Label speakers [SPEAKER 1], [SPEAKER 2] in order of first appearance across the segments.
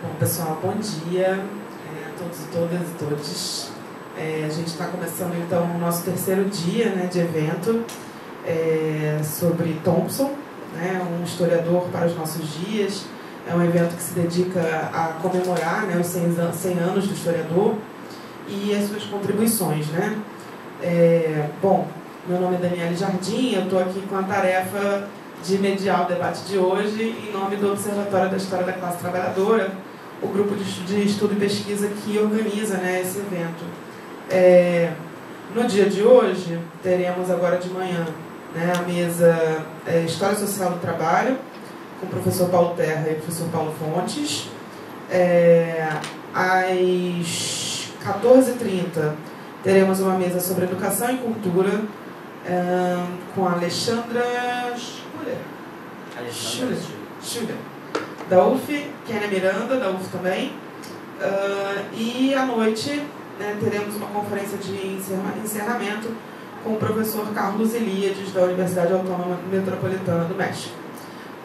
[SPEAKER 1] Bom, pessoal, bom dia a todos e todas e todos. A gente está começando, então, o nosso terceiro dia, né, de evento sobre Thompson, né, um historiador para os nossos dias. É um evento que se dedica a comemorar, né, os 100 anos do historiador e as suas contribuições, né? Bom, meu nome é Daniele Jardim, eu estou aqui com a tarefa de mediar o debate de hoje em nome do Observatório da História da Classe Trabalhadora, o grupo de estudo e pesquisa que organiza, né, esse evento. No dia de hoje, teremos agora de manhã, né, a mesa História Social do Trabalho, com o professor Paulo Terra e o professor Paulo Fontes. Às 14h30, teremos uma mesa sobre educação e cultura, com a Alexandra Schuller, da UF, Kênia Miranda, da UF também. E à noite, né, teremos uma conferência de encerramento com o professor Carlos Eliades, da Universidade Autônoma Metropolitana do México.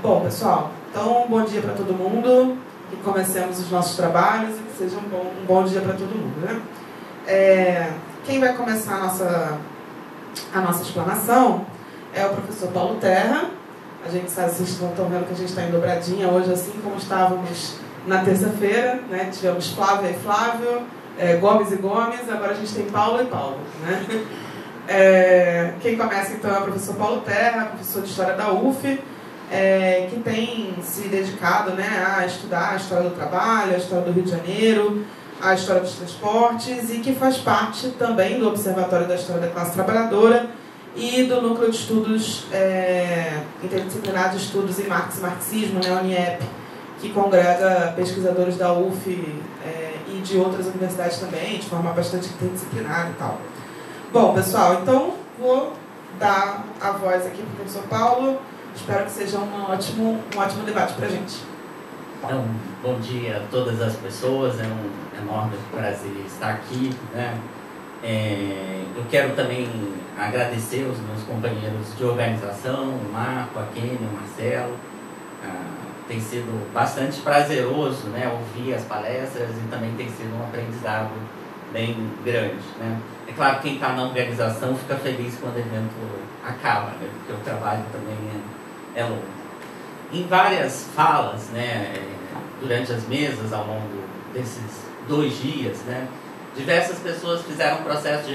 [SPEAKER 1] Bom, pessoal, então, bom dia para todo mundo, que comecemos os nossos trabalhos e que seja um bom dia para todo mundo, né? Quem vai começar a nossa explanação é o professor Paulo Terra. A gente sabe, vocês estão vendo que a gente está em dobradinha hoje, assim como estávamos na terça-feira, né? Tivemos Flávia e Flávio, Gomes e Gomes, agora a gente tem Paulo e Paulo, né? Quem começa então é o professor Paulo Terra, professor de História da UF, que tem se dedicado, né, a estudar a história do trabalho, a história do Rio de Janeiro, a história dos transportes, e que faz parte também do Observatório da História da Classe Trabalhadora e do Núcleo de Estudos Interdisciplinar de Estudos em Marx e Marxismo, né, UNIEP, que congrega pesquisadores da UF e de outras universidades também, de forma bastante interdisciplinar e tal. Bom, pessoal, então vou dar a voz aqui para o professor Paulo. Espero que seja um ótimo debate para a gente.
[SPEAKER 2] Então, bom dia a todas as pessoas, é um enorme prazer estar aqui, né? Eu quero também agradecer os meus companheiros de organização, o Marco, a Kênia, o Marcelo. Tem sido bastante prazeroso, né, ouvir as palestras e também tem sido um aprendizado bem grande, né? É claro que quem está na organização fica feliz quando o evento acaba, né, porque o trabalho também é longo. Em várias falas, né, durante as mesas, ao longo desses 2 dias, né, diversas pessoas fizeram um processo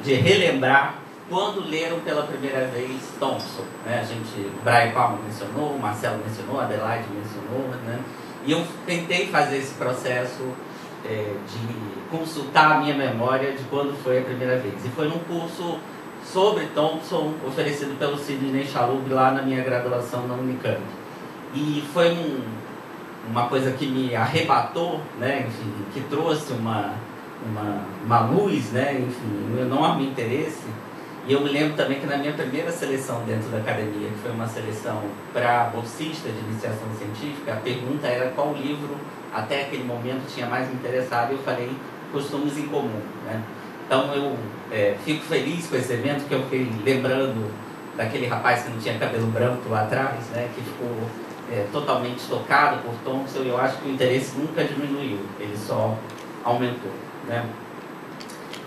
[SPEAKER 2] de relembrar quando leram pela primeira vez Thompson, né? O Brian Palmer mencionou, o Marcelo mencionou, a Adelaide mencionou, né? E eu tentei fazer esse processo de consultar a minha memória de quando foi a primeira vez. E foi num curso sobre Thompson, oferecido pelo Sidney Chalub lá na minha graduação na Unicamp. E foi uma coisa que me arrebatou, né, enfim, que trouxe uma luz, né, enfim, um enorme interesse. E eu me lembro também que na minha primeira seleção dentro da academia, que foi uma seleção para bolsista de iniciação científica, a pergunta era qual livro até aquele momento tinha mais me interessado, e eu falei Costumes em Comum, né? Então eu fico feliz com esse evento, que eu fiquei lembrando daquele rapaz que não tinha cabelo branco lá atrás, né, que ficou totalmente tocado por Thompson, e eu acho que o interesse nunca diminuiu, ele só aumentou, né?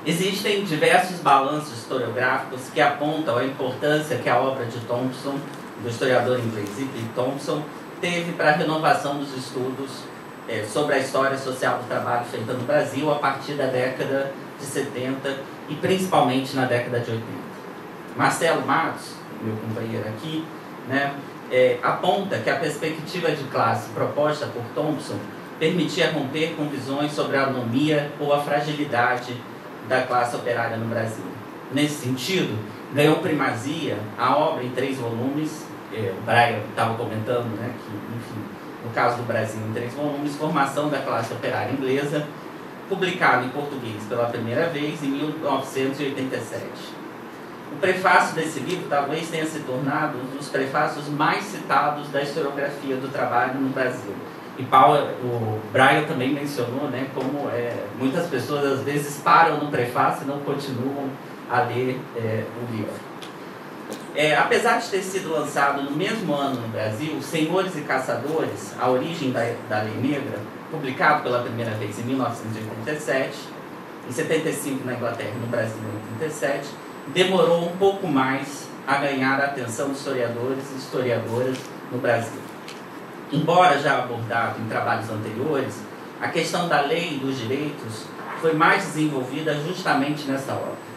[SPEAKER 2] Existem diversos balanços historiográficos que apontam a importância que a obra de Thompson, do historiador inglês E.P. Thompson, teve para a renovação dos estudos sobre a história social do trabalho feita no Brasil a partir da década de 70 e principalmente na década de 80. Marcelo Matos, meu companheiro aqui, né, aponta que a perspectiva de classe proposta por Thompson permitia romper com visões sobre a anomia ou a fragilidade da classe operária no Brasil. Nesse sentido, ganhou primazia a obra em 3 volumes, o Brian estava comentando, né, que, enfim, no caso do Brasil, em 3 volumes, Formação da Classe Operária Inglesa, publicado em português pela primeira vez em 1987. O prefácio desse livro talvez tenha se tornado um dos prefácios mais citados da historiografia do trabalho no Brasil. E o Brian também mencionou, né, como muitas pessoas às vezes param no prefácio e não continuam a ler o livro. Apesar de ter sido lançado no mesmo ano no Brasil, Senhores e Caçadores, A Origem da Lei Negra, publicado pela primeira vez em 1987, em 75 na Inglaterra e no Brasil em 87, demorou um pouco mais a ganhar a atenção dos historiadores e historiadoras no Brasil. Embora já abordado em trabalhos anteriores, a questão da lei e dos direitos foi mais desenvolvida justamente nessa obra.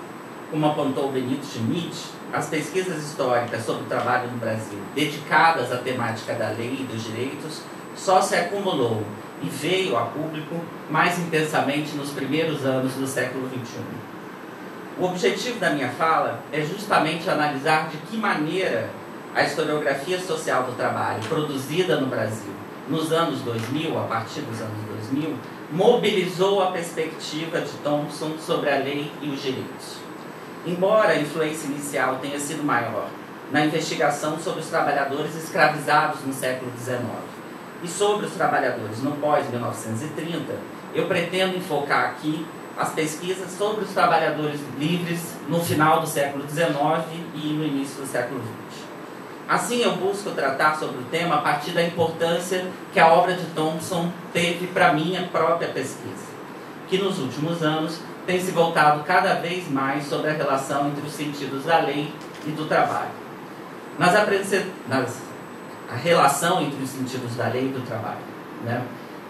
[SPEAKER 2] Como apontou Benito Schmidt, as pesquisas históricas sobre o trabalho no Brasil, dedicadas à temática da lei e dos direitos, só se acumulou e veio a público mais intensamente nos primeiros anos do século XXI. O objetivo da minha fala é justamente analisar de que maneira a historiografia social do trabalho produzida no Brasil nos anos 2000, a partir dos anos 2000, mobilizou a perspectiva de Thompson sobre a lei e os direitos. Embora a influência inicial tenha sido maior na investigação sobre os trabalhadores escravizados no século XIX e sobre os trabalhadores no pós-1930, eu pretendo enfocar aqui as pesquisas sobre os trabalhadores livres no final do século XIX e no início do século XX. Assim, eu busco tratar sobre o tema a partir da importância que a obra de Thompson teve para a minha própria pesquisa, que nos últimos anos tem se voltado cada vez mais sobre a relação entre os sentidos da lei e do trabalho. A relação entre os sentidos da lei e do trabalho, né?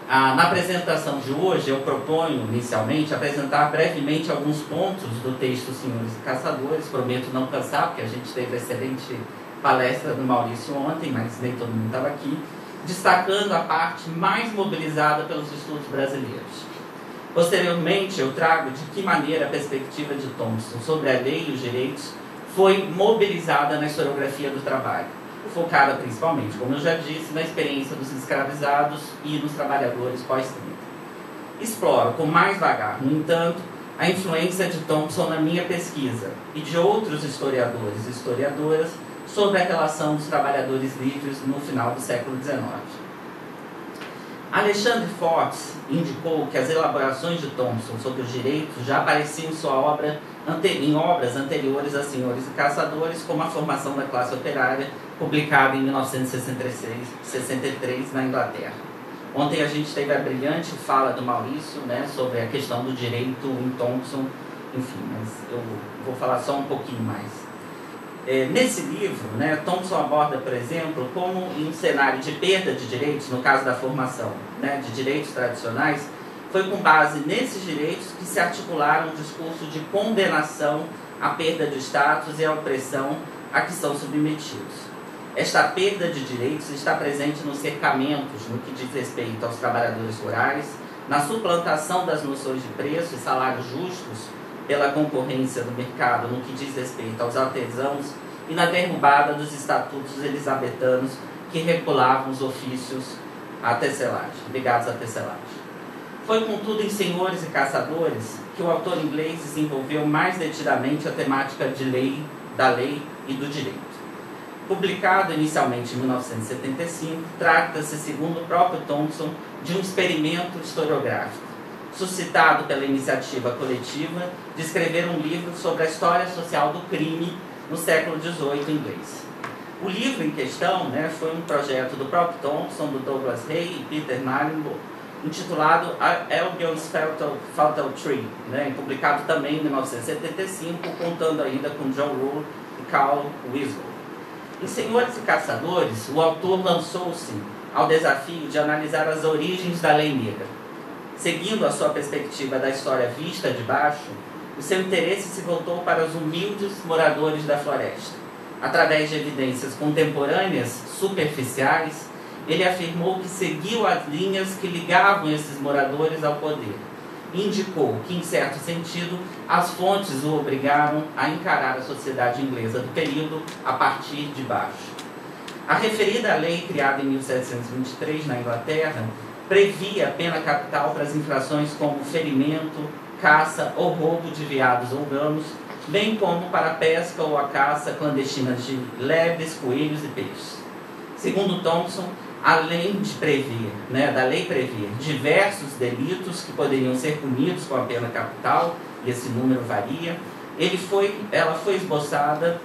[SPEAKER 2] Na apresentação de hoje, eu proponho, inicialmente, apresentar brevemente alguns pontos do texto Senhores e Caçadores. Prometo não cansar, porque a gente teve excelente palestra do Maurício ontem, mas nem todo mundo estava aqui, destacando a parte mais mobilizada pelos estudos brasileiros. Posteriormente, eu trago de que maneira a perspectiva de Thompson sobre a lei e os direitos foi mobilizada na historiografia do trabalho, focada principalmente, como eu já disse, na experiência dos escravizados e nos trabalhadores pós-30. Exploro com mais vagar, no entanto, a influência de Thompson na minha pesquisa e de outros historiadores e historiadoras sobre a relação dos trabalhadores livres no final do século XIX. Alexandre Fox indicou que as elaborações de Thompson sobre os direitos já apareciam em obras anteriores a Senhores e Caçadores, como A Formação da Classe Operária, publicada em 1963 na Inglaterra. Ontem a gente teve a brilhante fala do Maurício, né, sobre a questão do direito em Thompson, enfim, mas eu vou falar só um pouquinho mais. Nesse livro, né, Thompson aborda, por exemplo, como em um cenário de perda de direitos, no caso da formação, né, de direitos tradicionais, foi com base nesses direitos que se articularam um discurso de condenação à perda de status e à opressão a que são submetidos. Esta perda de direitos está presente nos cercamentos, no que diz respeito aos trabalhadores rurais, na suplantação das noções de preço e salários justos pela concorrência do mercado, no que diz respeito aos artesãos, e na derrubada dos estatutos elisabetanos que regulavam os ofícios à tecelagem, ligados à tecelagem. Foi, contudo, em Senhores e Caçadores que o autor inglês desenvolveu mais detidamente a temática da lei e do direito. Publicado inicialmente em 1975, trata-se, segundo o próprio Thompson, de um experimento historiográfico, suscitado pela iniciativa coletiva de escrever um livro sobre a história social do crime no século XVIII inglês. O livro em questão, né, foi um projeto do próprio Thompson, do Douglas Hay e Peter Narenbourg, intitulado Albion's Fatal Tree, né, publicado também em 1975, contando ainda com John Rule e Carl Wiesel. Em Senhores e Caçadores, o autor lançou-se ao desafio de analisar as origens da lei negra. Seguindo a sua perspectiva da história vista de baixo, o seu interesse se voltou para os humildes moradores da floresta. Através de evidências contemporâneas superficiais, ele afirmou que seguiu as linhas que ligavam esses moradores ao poder. Indicou que, em certo sentido, as fontes o obrigaram a encarar a sociedade inglesa do período a partir de baixo. A referida lei, criada em 1723 na Inglaterra, previa pena capital para as infrações como ferimento, caça ou roubo de veados ou gamos, bem como para a pesca ou a caça clandestina de lebres, coelhos e peixes. Segundo Thompson, além de da lei previa diversos delitos que poderiam ser punidos com a pena capital, e esse número varia, ela foi esboçada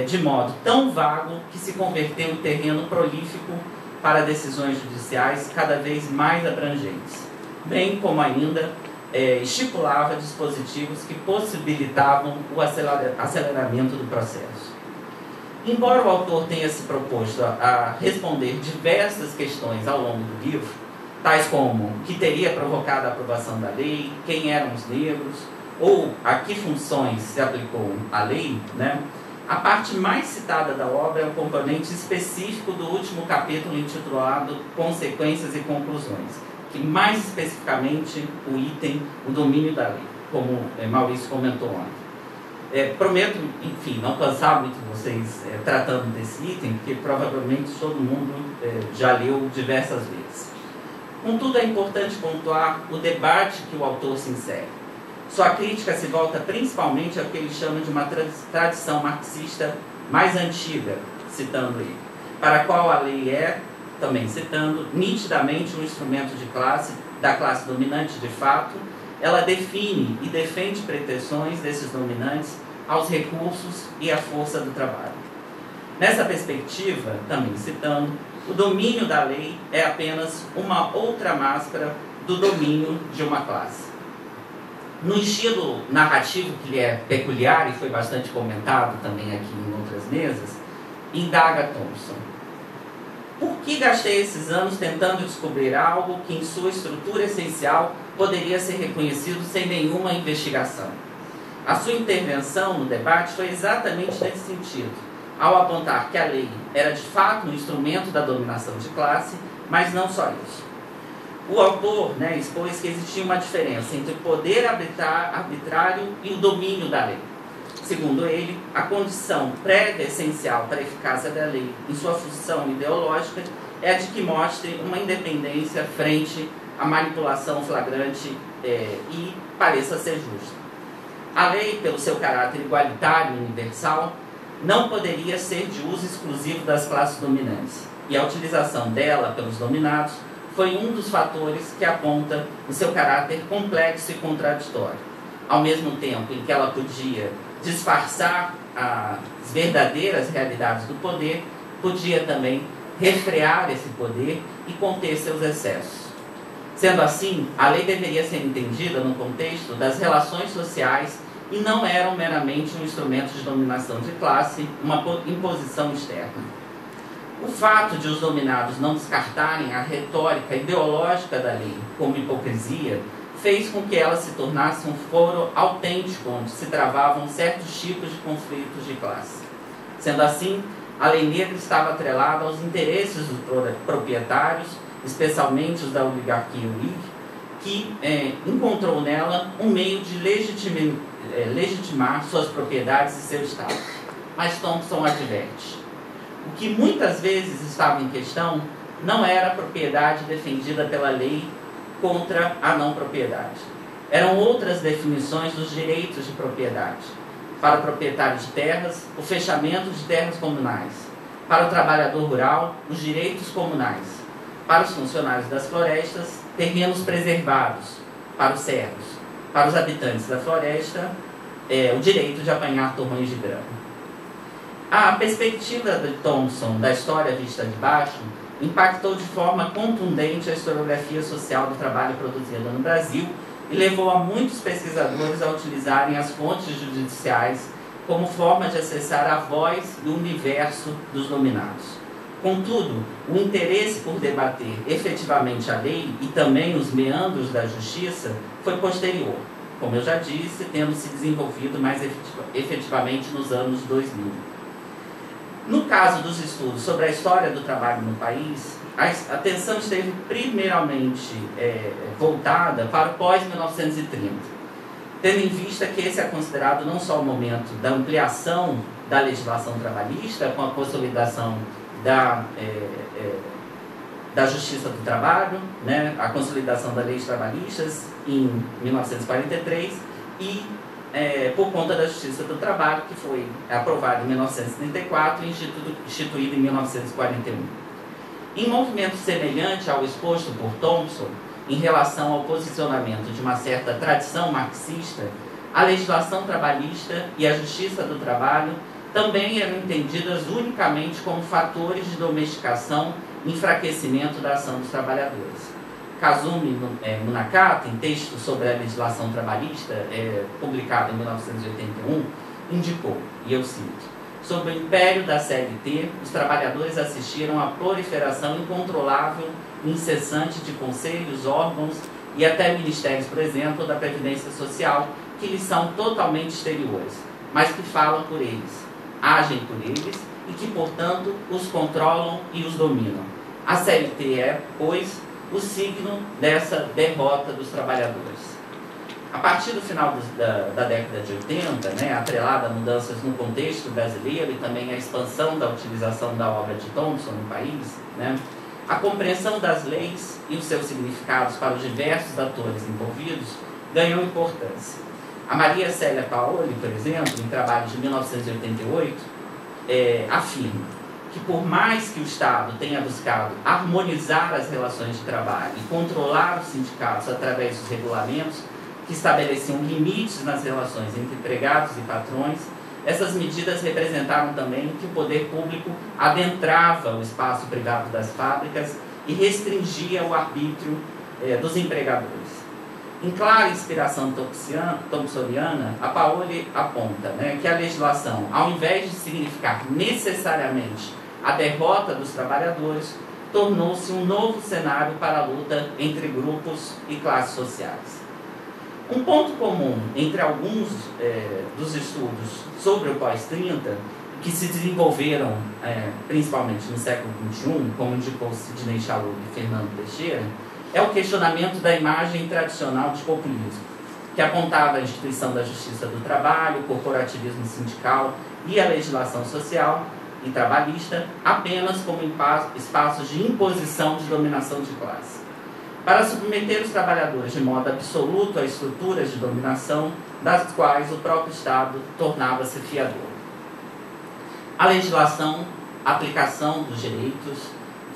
[SPEAKER 2] de modo tão vago que se converteu em terreno prolífico para decisões judiciais cada vez mais abrangentes, bem como ainda estipulava dispositivos que possibilitavam o aceleramento do processo. Embora o autor tenha se proposto a responder diversas questões ao longo do livro, tais como o que teria provocado a aprovação da lei, quem eram os negros, ou a que funções se aplicou a lei, né? A parte mais citada da obra é o componente específico do último capítulo intitulado Consequências e Conclusões, que mais especificamente o item, o domínio da lei, como Maurício comentou ontem. Prometo, enfim, não cansar muito vocês tratando desse item, porque provavelmente todo mundo já leu diversas vezes. Contudo, é importante pontuar o debate que o autor se insere. Sua crítica se volta principalmente ao que ele chama de uma tradição marxista mais antiga, citando ele, para a qual a lei é, também citando, nitidamente um instrumento de classe, da classe dominante de fato. Ela define e defende pretensões desses dominantes aos recursos e à força do trabalho. Nessa perspectiva, também citando, o domínio da lei é apenas uma outra máscara do domínio de uma classe. No estilo narrativo que lhe é peculiar e foi bastante comentado também aqui em outras mesas, indaga Thompson: por que gastei esses anos tentando descobrir algo que em sua estrutura essencial poderia ser reconhecido sem nenhuma investigação? A sua intervenção no debate foi exatamente nesse sentido, ao apontar que a lei era de fato um instrumento da dominação de classe, mas não só isso. O autor expôs que existia uma diferença entre o poder arbitrário e o domínio da lei. Segundo ele, a condição prévia essencial para a eficácia da lei em sua função ideológica é a de que mostre uma independência frente à manipulação flagrante e pareça ser justa. A lei, pelo seu caráter igualitário e universal, não poderia ser de uso exclusivo das classes dominantes, e a utilização dela pelos dominados foi um dos fatores que aponta o seu caráter complexo e contraditório. Ao mesmo tempo em que ela podia disfarçar as verdadeiras realidades do poder, podia também refrear esse poder e conter seus excessos. Sendo assim, a lei deveria ser entendida no contexto das relações sociais e não era meramente um instrumento de dominação de classe, uma imposição externa. O fato de os dominados não descartarem a retórica ideológica da lei como hipocrisia fez com que ela se tornasse um foro autêntico onde se travavam certos tipos de conflitos de classe. Sendo assim, a lei negra estava atrelada aos interesses dos proprietários, especialmente os da oligarquia Whig, que encontrou nela um meio de legitimar suas propriedades e seu Estado. Mas Thompson adverte: o que muitas vezes estava em questão não era a propriedade defendida pela lei contra a não propriedade. Eram outras definições dos direitos de propriedade. Para o proprietário de terras, o fechamento de terras comunais. Para o trabalhador rural, os direitos comunais. Para os funcionários das florestas, terrenos preservados. Para os servos. Para os habitantes da floresta, o direito de apanhar torrões de grama. A perspectiva de Thompson da história vista de baixo impactou de forma contundente a historiografia social do trabalho produzida no Brasil e levou a muitos pesquisadores a utilizarem as fontes judiciais como forma de acessar a voz e o universo dos dominados. Contudo, o interesse por debater efetivamente a lei e também os meandros da justiça foi posterior, como eu já disse, tendo se desenvolvido mais efetivamente nos anos 2000. No caso dos estudos sobre a história do trabalho no país, a atenção esteve primeiramente voltada para o pós-1930, tendo em vista que esse é considerado não só o momento da ampliação da legislação trabalhista, com a consolidação da Justiça do Trabalho, a consolidação das leis trabalhistas em 1943 e por conta da Justiça do Trabalho, que foi aprovada em 1934 e instituída em 1941. Em movimento semelhante ao exposto por Thompson, em relação ao posicionamento de uma certa tradição marxista, a legislação trabalhista e a Justiça do Trabalho também eram entendidas unicamente como fatores de domesticação e enfraquecimento da ação dos trabalhadores. Kazumi Munakata, em texto sobre a legislação trabalhista, publicado em 1981, indicou, e eu cito: sob o império da CLT, os trabalhadores assistiram à proliferação incontrolável e incessante de conselhos, órgãos e até ministérios, por exemplo, da Previdência Social, que lhes são totalmente exteriores, mas que falam por eles, agem por eles e que, portanto, os controlam e os dominam. A CLT é, pois, o signo dessa derrota dos trabalhadores. A partir do final da década de 80, atrelada a mudanças no contexto brasileiro e também a expansão da utilização da obra de Thompson no país, a compreensão das leis e os seus significados para os diversos atores envolvidos ganhou importância. A Maria Célia Paoli, por exemplo, em trabalho de 1988, afirma que por mais que o Estado tenha buscado harmonizar as relações de trabalho e controlar os sindicatos através dos regulamentos que estabeleciam limites nas relações entre empregados e patrões, essas medidas representaram também que o poder público adentrava o espaço privado das fábricas e restringia o arbítrio dos empregadores. Em clara inspiração thompsoniana, a Paoli aponta que a legislação, ao invés de significar necessariamente a derrota dos trabalhadores, tornou-se um novo cenário para a luta entre grupos e classes sociais. Um ponto comum entre alguns dos estudos sobre o pós-30, que se desenvolveram principalmente no século XXI, como indicou Sidney Chalub e Fernando Teixeira, é o questionamento da imagem tradicional de populismo, que apontava a instituição da justiça do trabalho, o corporativismo sindical e a legislação social e trabalhista apenas como espaços de imposição de dominação de classe, para submeter os trabalhadores de modo absoluto a estruturas de dominação das quais o próprio Estado tornava-se fiador. A legislação, a aplicação dos direitos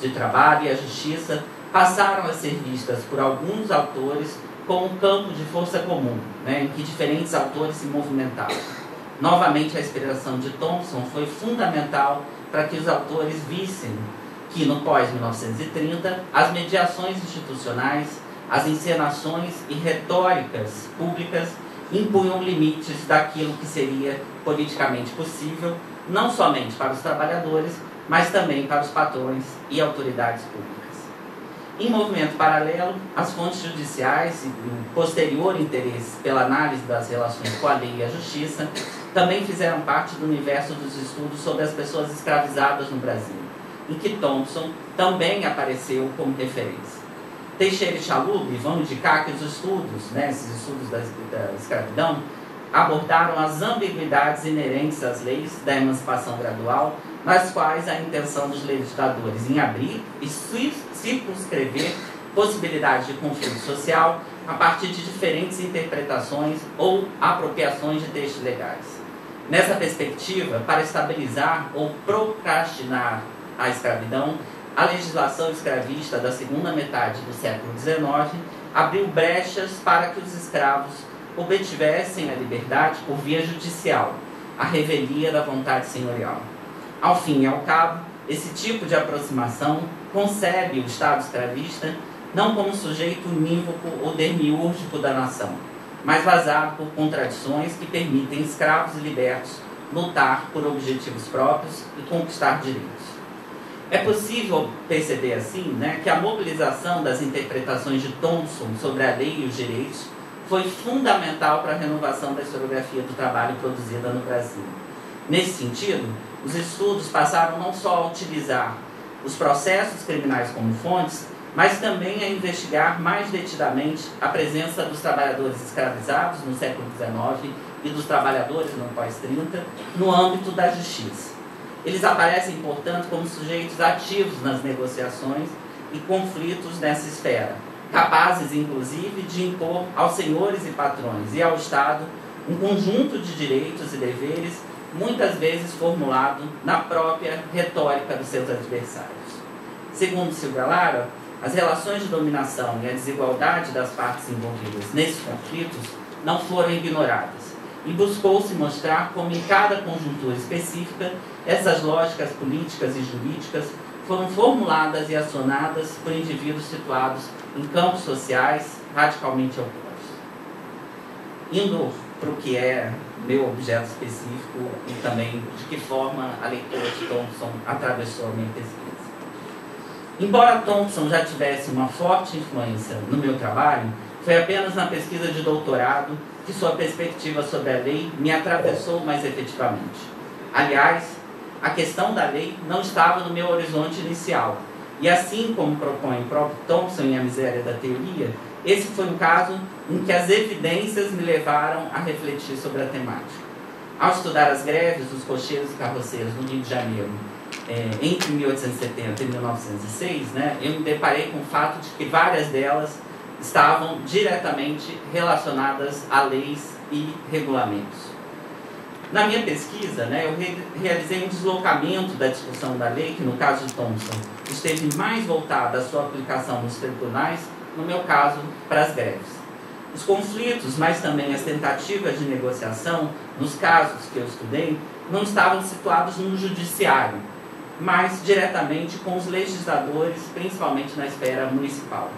[SPEAKER 2] de trabalho e a justiça passaram a ser vistas por alguns autores como um campo de força comum, em que diferentes autores se movimentavam. Novamente, a inspiração de Thompson foi fundamental para que os autores vissem que, no pós-1930, as mediações institucionais, as encenações e retóricas públicas impunham limites daquilo que seria politicamente possível, não somente para os trabalhadores, mas também para os patrões e autoridades públicas. Em movimento paralelo, as fontes judiciais e o posterior interesse pela análise das relações com a lei e a justiça também fizeram parte do universo dos estudos sobre as pessoas escravizadas no Brasil, em que Thompson também apareceu como referência. Teixeira e Chalub vão indicar que os estudos, esses estudos da escravidão, abordaram as ambiguidades inerentes às leis da emancipação gradual, nas quais a intenção dos legisladores em abrir e circunscrever possibilidades de conflito social a partir de diferentes interpretações ou apropriações de textos legais. Nessa perspectiva, para estabilizar ou procrastinar a escravidão, a legislação escravista da segunda metade do século XIX abriu brechas para que os escravos obtivessem a liberdade por via judicial, a revelia da vontade senhorial. Ao fim e ao cabo, esse tipo de aproximação concebe o Estado escravista não como sujeito unívoco ou demiúrgico da nação, mas vazado por contradições que permitem escravos e libertos lutar por objetivos próprios e conquistar direitos. É possível perceber assim que a mobilização das interpretações de Thompson sobre a lei e os direitos foi fundamental para a renovação da historiografia do trabalho produzida no Brasil. Nesse sentido, os estudos passaram não só a utilizar os processos criminais como fontes, mas também a investigar mais detidamente a presença dos trabalhadores escravizados no século XIX e dos trabalhadores no pós-30 no âmbito da justiça. Eles aparecem, portanto, como sujeitos ativos nas negociações e conflitos nessa esfera, capazes, inclusive, de impor aos senhores e patrões e ao Estado um conjunto de direitos e deveres, muitas vezes formulado na própria retórica dos seus adversários. Segundo Silvia Lara, as relações de dominação e a desigualdade das partes envolvidas nesses conflitos não foram ignoradas, e buscou-se mostrar como em cada conjuntura específica essas lógicas políticas e jurídicas foram formuladas e acionadas por indivíduos situados em campos sociais radicalmente opostos. Indo para o que é meu objeto específico e também de que forma a leitura de Thompson atravessou a minha pesquisa. Embora Thompson já tivesse uma forte influência no meu trabalho, foi apenas na pesquisa de doutorado que sua perspectiva sobre a lei me atravessou mais efetivamente. Aliás, a questão da lei não estava no meu horizonte inicial, e assim como propõe o próprio Thompson em A Miséria da Teoria, esse foi um caso em que as evidências me levaram a refletir sobre a temática. Ao estudar as greves dos cocheiros e carroceiros no Rio de Janeiro, entre 1870 e 1906, eu me deparei com o fato de que várias delas estavam diretamente relacionadas a leis e regulamentos. Na minha pesquisa, eu realizei um deslocamento da discussão da lei, que no caso de Thompson esteve mais voltada à sua aplicação nos tribunais, no meu caso, para as greves. Os conflitos, mas também as tentativas de negociação, nos casos que eu estudei, não estavam situados no judiciário, mas diretamente com os legisladores, principalmente na esfera municipal.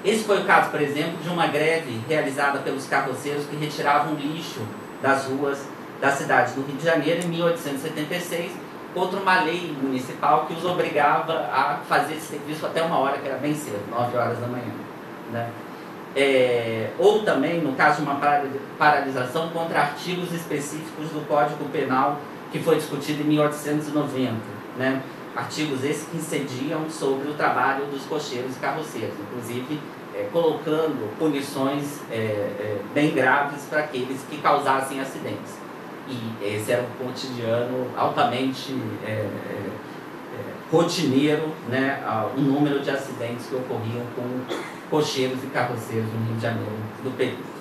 [SPEAKER 2] Esse foi o caso, por exemplo, de uma greve realizada pelos carroceiros que retiravam lixo das ruas da cidade do Rio de Janeiro em 1876, contra uma lei municipal que os obrigava a fazer esse serviço até uma hora, que era bem cedo, 9 horas da manhã. Ou também, no caso de uma paralisação contra artigos específicos do Código Penal, que foi discutido em 1890. Artigos esses que incidiam sobre o trabalho dos cocheiros e carroceiros, inclusive colocando punições bem graves para aqueles que causassem acidentes. E esse era um cotidiano altamente rotineiro, o número de acidentes que ocorriam com cocheiros e carroceiros no Rio de Janeiro do período.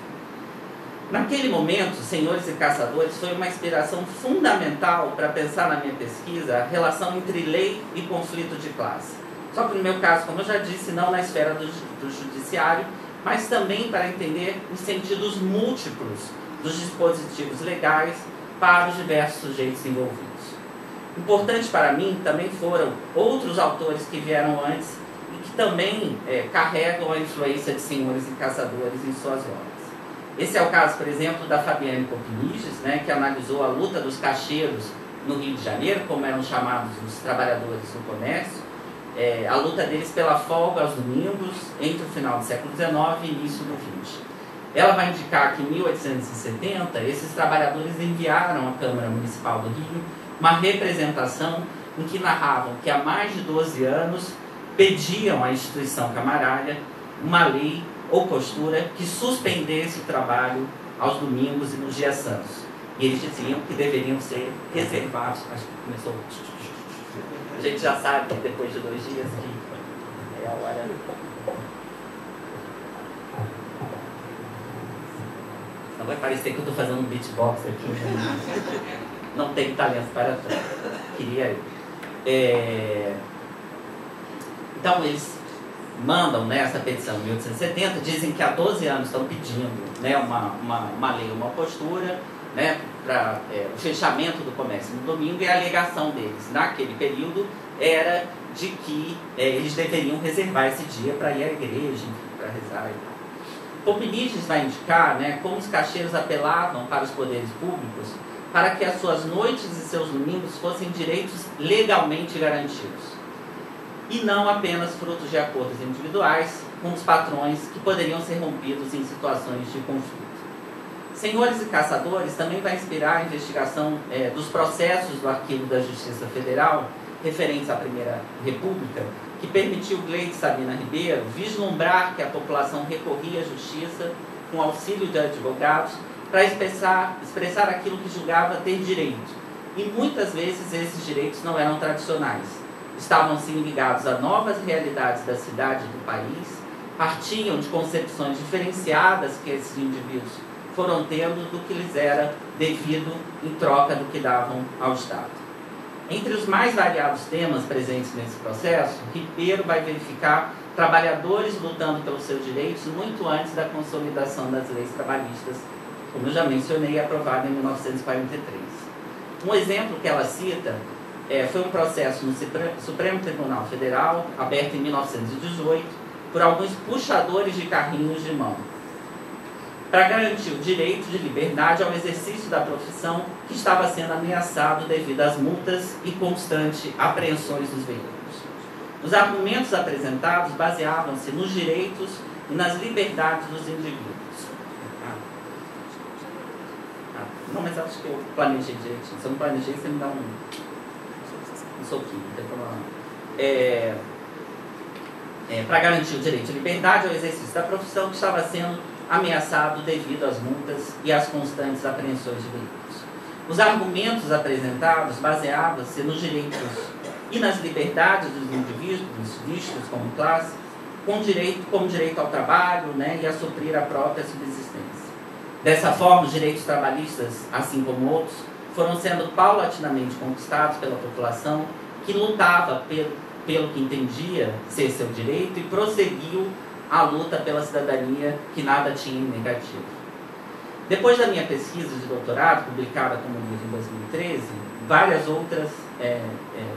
[SPEAKER 2] Naquele momento, Senhores e Caçadores foi uma inspiração fundamental para pensar na minha pesquisa a relação entre lei e conflito de classe. Só que no meu caso, como eu já disse, não na esfera do judiciário, mas também para entender os sentidos múltiplos dos dispositivos legais para os diversos sujeitos envolvidos. Importante para mim também foram outros autores que vieram antes e que também carregam a influência de Senhores e Caçadores em suas obras. Esse é o caso, por exemplo, da Fabiane Popiniges, que analisou a luta dos caixeiros no Rio de Janeiro, como eram chamados os trabalhadores do comércio, a luta deles pela folga aos domingos entre o final do século XIX e início do XX. Ela vai indicar que em 1870 esses trabalhadores enviaram à Câmara Municipal do Rio uma representação em que narravam que há mais de 12 anos pediam à instituição camarária uma lei ou postura que suspendesse o trabalho aos domingos e nos dias santos. E eles diziam que deveriam ser reservados. Acho que começou. A gente já sabe que depois de 2 dias que é a hora. Não vai parecer que eu estou fazendo um beatbox aqui. Não tenho talento para tanto. Queria eu. Então eles mandam essa petição de 1870, dizem que há 12 anos estão pedindo uma lei, uma postura para o fechamento do comércio no domingo, e a alegação deles naquele período era de que eles deveriam reservar esse dia para ir à igreja, enfim, para rezar e tal. Popiniges vai indicar como os caixeiros apelavam para os poderes públicos para que as suas noites e seus domingos fossem direitos legalmente garantidos, e não apenas frutos de acordos individuais com os patrões que poderiam ser rompidos em situações de conflito. Senhores e Caçadores também vai inspirar a investigação dos processos do Arquivo da Justiça Federal referentes à Primeira República, que permitiu Gleide Sabina Ribeiro vislumbrar que a população recorria à justiça com auxílio de advogados para expressar aquilo que julgava ter direito. E muitas vezes esses direitos não eram tradicionais. Estavam sim ligados a novas realidades da cidade e do país, partiam de concepções diferenciadas que esses indivíduos foram tendo do que lhes era devido em troca do que davam ao Estado. Entre os mais variados temas presentes nesse processo, Ribeiro vai verificar trabalhadores lutando pelos seus direitos muito antes da consolidação das leis trabalhistas como eu já mencionei, aprovada em 1943. Um exemplo que ela cita foi um processo no Supremo Tribunal Federal, aberto em 1918, por alguns puxadores de carrinhos de mão, para garantir o direito de liberdade ao exercício da profissão que estava sendo ameaçado devido às multas e constantes apreensões dos veículos. Os argumentos apresentados baseavam-se nos direitos e nas liberdades dos indivíduos. Não, mas acho que eu planejei direitinho. Se eu não planejei, você me dá um soquinho, não tem problema. Para garantir o direito de liberdade ao exercício da profissão que estava sendo ameaçado devido às multas e às constantes apreensões de veículos. Os argumentos apresentados baseavam-se nos direitos e nas liberdades dos indivíduos vistos como classe, como direito ao trabalho, né, e a suprir a própria subsistência. Dessa forma, os direitos trabalhistas, assim como outros, foram sendo paulatinamente conquistados pela população que lutava pelo que entendia ser seu direito e prosseguiu a luta pela cidadania que nada tinha em negativo. Depois da minha pesquisa de doutorado, publicada como livro em 2013, várias outras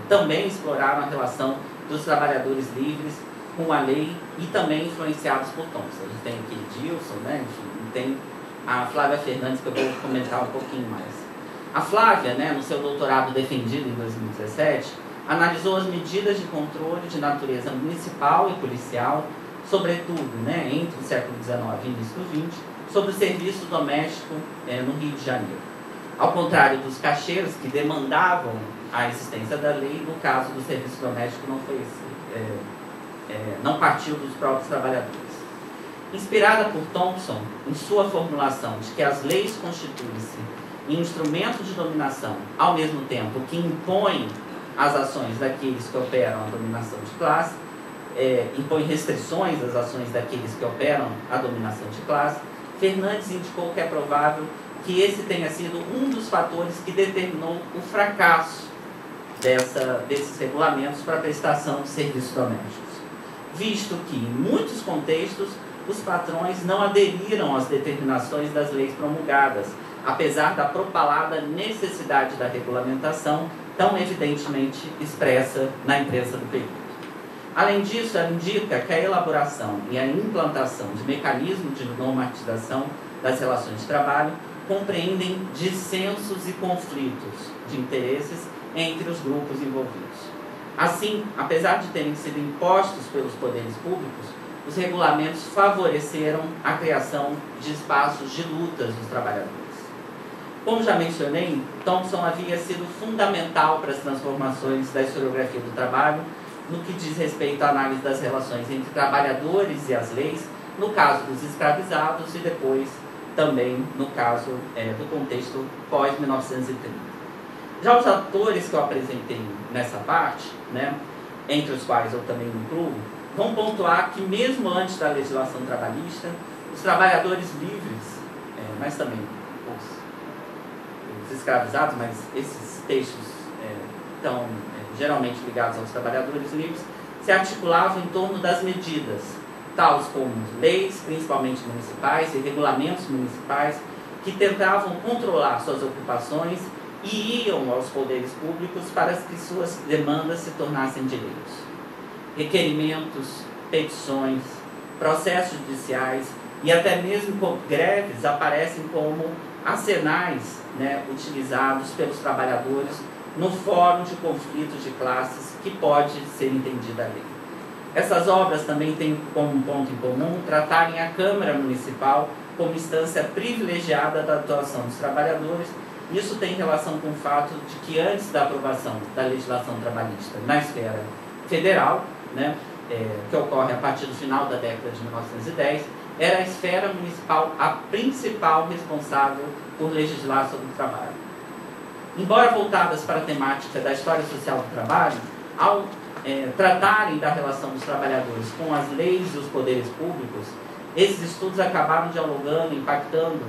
[SPEAKER 2] também exploraram a relação dos trabalhadores livres com a lei e também influenciados por Thompson. A gente tem aqui Dilson, né? E tem a Flávia Fernandes, que eu vou comentar um pouquinho mais. A Flávia, né, no seu doutorado defendido em 2017, analisou as medidas de controle de natureza municipal e policial, sobretudo, né, entre o século XIX e início do XX, sobre o serviço doméstico no Rio de Janeiro. Ao contrário dos caixeiros que demandavam a existência da lei, no caso do serviço doméstico não foi não partiu dos próprios trabalhadores. Inspirada por Thompson em sua formulação de que as leis constituem-se em instrumento de dominação, ao mesmo tempo que impõem as ações daqueles que operam a dominação de classe, impõe restrições às ações daqueles que operam a dominação de classe, Fernandes indicou que é provável que esse tenha sido um dos fatores que determinou o fracasso desses regulamentos para a prestação de serviços domésticos, visto que, em muitos contextos, os patrões não aderiram às determinações das leis promulgadas, apesar da propalada necessidade da regulamentação tão evidentemente expressa na imprensa do período. Além disso, ela indica que a elaboração e a implantação de mecanismos de normatização das relações de trabalho compreendem dissensos e conflitos de interesses entre os grupos envolvidos. Assim, apesar de terem sido impostos pelos poderes públicos, os regulamentos favoreceram a criação de espaços de lutas dos trabalhadores. Como já mencionei, Thompson havia sido fundamental para as transformações da historiografia do trabalho no que diz respeito à análise das relações entre trabalhadores e as leis, no caso dos escravizados e depois também no caso do contexto pós-1930. Já os atores que eu apresentei nessa parte, né, entre os quais eu também me incluo, vão pontuar que mesmo antes da legislação trabalhista, os trabalhadores livres, mas também os escravizados, mas esses textos estão geralmente ligados aos trabalhadores livres, se articulavam em torno das medidas, tais como leis, principalmente municipais, e regulamentos municipais, que tentavam controlar suas ocupações e iam aos poderes públicos para que suas demandas se tornassem direitos. Requerimentos, petições, processos judiciais e até mesmo greves aparecem como arsenais, né, utilizados pelos trabalhadores no fórum de conflitos de classes que pode ser entendida a lei. Essas obras também têm como ponto em comum tratarem a Câmara Municipal como instância privilegiada da atuação dos trabalhadores. Isso tem relação com o fato de que antes da aprovação da legislação trabalhista na esfera federal, né, que ocorre a partir do final da década de 1910, era a esfera municipal a principal responsável por legislar sobre o trabalho. Embora voltadas para a temática da história social do trabalho, ao tratarem da relação dos trabalhadores com as leis e os poderes públicos, esses estudos acabaram dialogando, impactando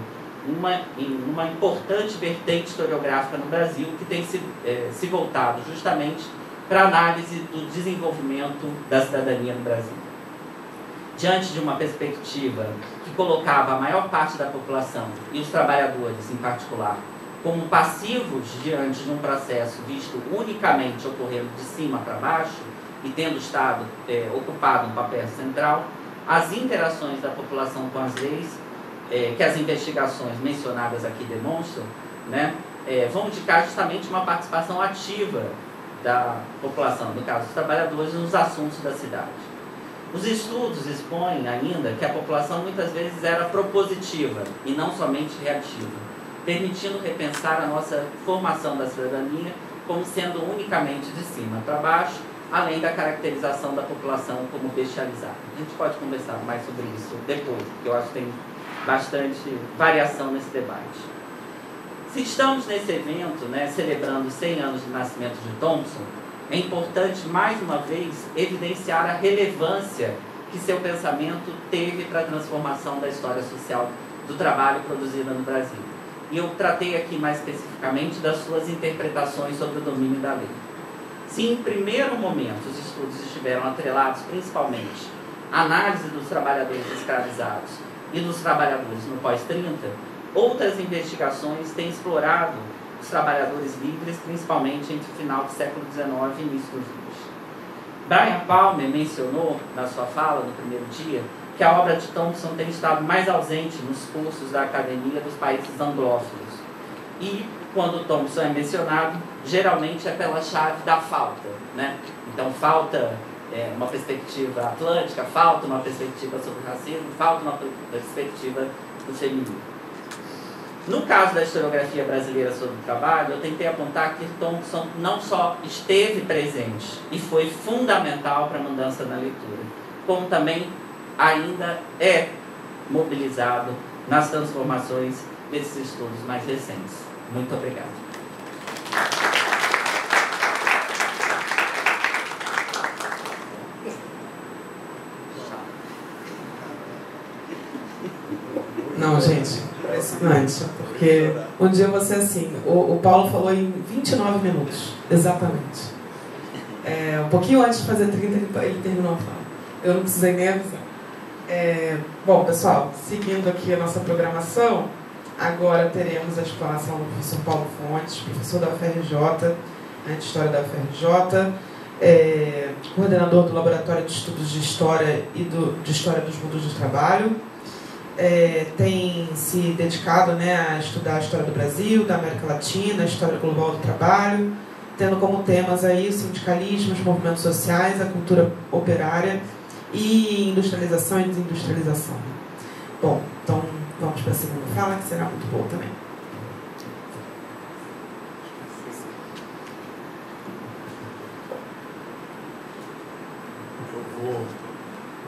[SPEAKER 2] em uma importante vertente historiográfica no Brasil, que tem se voltado justamente para a análise do desenvolvimento da cidadania no Brasil. diante de uma perspectiva que colocava a maior parte da população, e os trabalhadores em particular, como passivos diante de um processo visto unicamente ocorrendo de cima para baixo, e tendo o Estado ocupado um papel central, as interações da população com as leis, que as investigações mencionadas aqui demonstram, né, vão indicar justamente uma participação ativa da população, no caso dos trabalhadores, nos assuntos da cidade. Os estudos expõem ainda que a população muitas vezes era propositiva e não somente reativa, permitindo repensar a nossa formação da cidadania como sendo unicamente de cima para baixo, além da caracterização da população como bestializada. A gente pode conversar mais sobre isso depois, porque eu acho que tem bastante variação nesse debate. Se estamos nesse evento, né, celebrando 100 anos do nascimento de Thompson, é importante, mais uma vez, evidenciar a relevância que seu pensamento teve para a transformação da história social do trabalho produzida no Brasil. E eu tratei aqui mais especificamente das suas interpretações sobre o domínio da lei. Se em primeiro momento os estudos estiveram atrelados principalmente à análise dos trabalhadores escravizados e dos trabalhadores no pós-30, outras investigações têm explorado os trabalhadores livres, principalmente entre o final do século XIX e início dos XX. Brian Palmer mencionou, na sua fala no primeiro dia, que a obra de Thompson tem estado mais ausente nos cursos da academia dos países anglófonos. E, quando Thompson é mencionado, geralmente é pela chave da falta, né? Então, falta uma perspectiva atlântica, falta uma perspectiva sobre o racismo, falta uma perspectiva do feminismo. No caso da historiografia brasileira sobre o trabalho, eu tentei apontar que Thompson não só esteve presente e foi fundamental para a mudança na leitura, como também ainda é mobilizado nas transformações desses estudos mais recentes. Muito obrigado.
[SPEAKER 1] Não, gente, impressionante, porque um dia você assim, o Paulo falou em 29 minutos, exatamente. Um pouquinho antes de fazer 30, ele terminou a fala. Eu não precisei nem avisar. Bom, pessoal, seguindo aqui a nossa programação, agora teremos a explanação do professor Paulo Fontes, professor da UFRJ, né, de História da UFRJ, coordenador do Laboratório de Estudos de História e de História dos Mundos do Trabalho. Tem se dedicado, né, a estudar a história do Brasil, da América Latina, a história global do trabalho, tendo como temas aí o sindicalismo, os movimentos sociais, a cultura operária e industrialização e desindustrialização. Bom, então vamos para a segunda fala, que será muito boa também.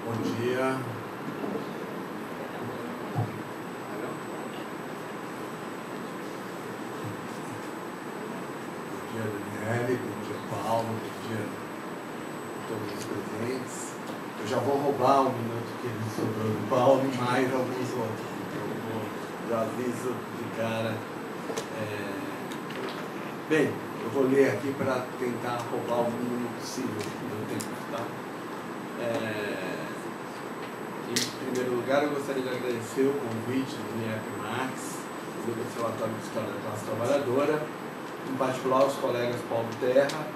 [SPEAKER 3] Bom dia. Bom dia, Daniele. Bom dia, Paulo. Bom dia a todos os presentes. Eu já vou roubar um minuto que ele sobrou do Paulo e mais alguns outros. Então, já aviso de cara. Bem, eu vou ler aqui para tentar roubar o mínimo possível do tempo, tá? Em primeiro lugar, eu gostaria de agradecer o convite do IEP Marx, do Observatório de História da Classe Trabalhadora, em particular os colegas Paulo Terra,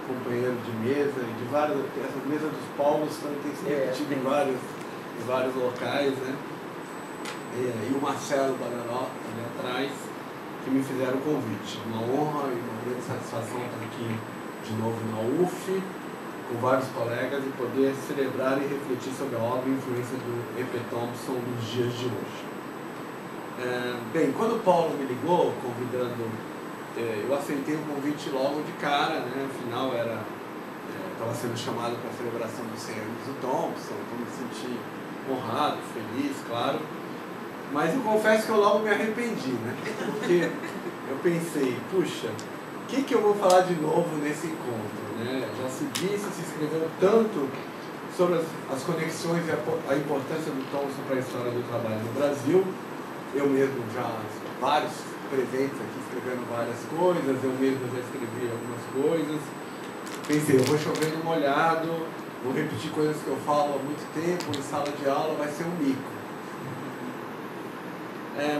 [SPEAKER 3] companheiro de mesa, e de várias, essa mesa dos Paulos tem sido repetida em vários locais, né? E o Marcelo Badaró, ali atrás, que me fizeram o convite. Uma honra e uma grande satisfação estar aqui de novo na UF, com vários colegas, e poder celebrar e refletir sobre a obra e influência do E.P. Thompson nos dias de hoje. Bem, quando o Paulo me ligou, convidando, eu aceitei o convite logo de cara, né? Afinal, estava sendo chamado para a celebração dos 100 anos do Thompson, então me senti honrado, feliz, claro. Mas eu confesso que eu logo me arrependi, né? Porque eu pensei, puxa, o que eu vou falar de novo nesse encontro? Né? Já se disse, se escreveu tanto sobre as conexões e a importância do Thompson para a história do trabalho no Brasil. Eu mesmo já, vários presentes aqui escrevendo várias coisas, eu mesmo já escrevi algumas coisas. Pensei, eu vou chover no molhado, vou repetir coisas que eu falo há muito tempo, em sala de aula vai ser um mico.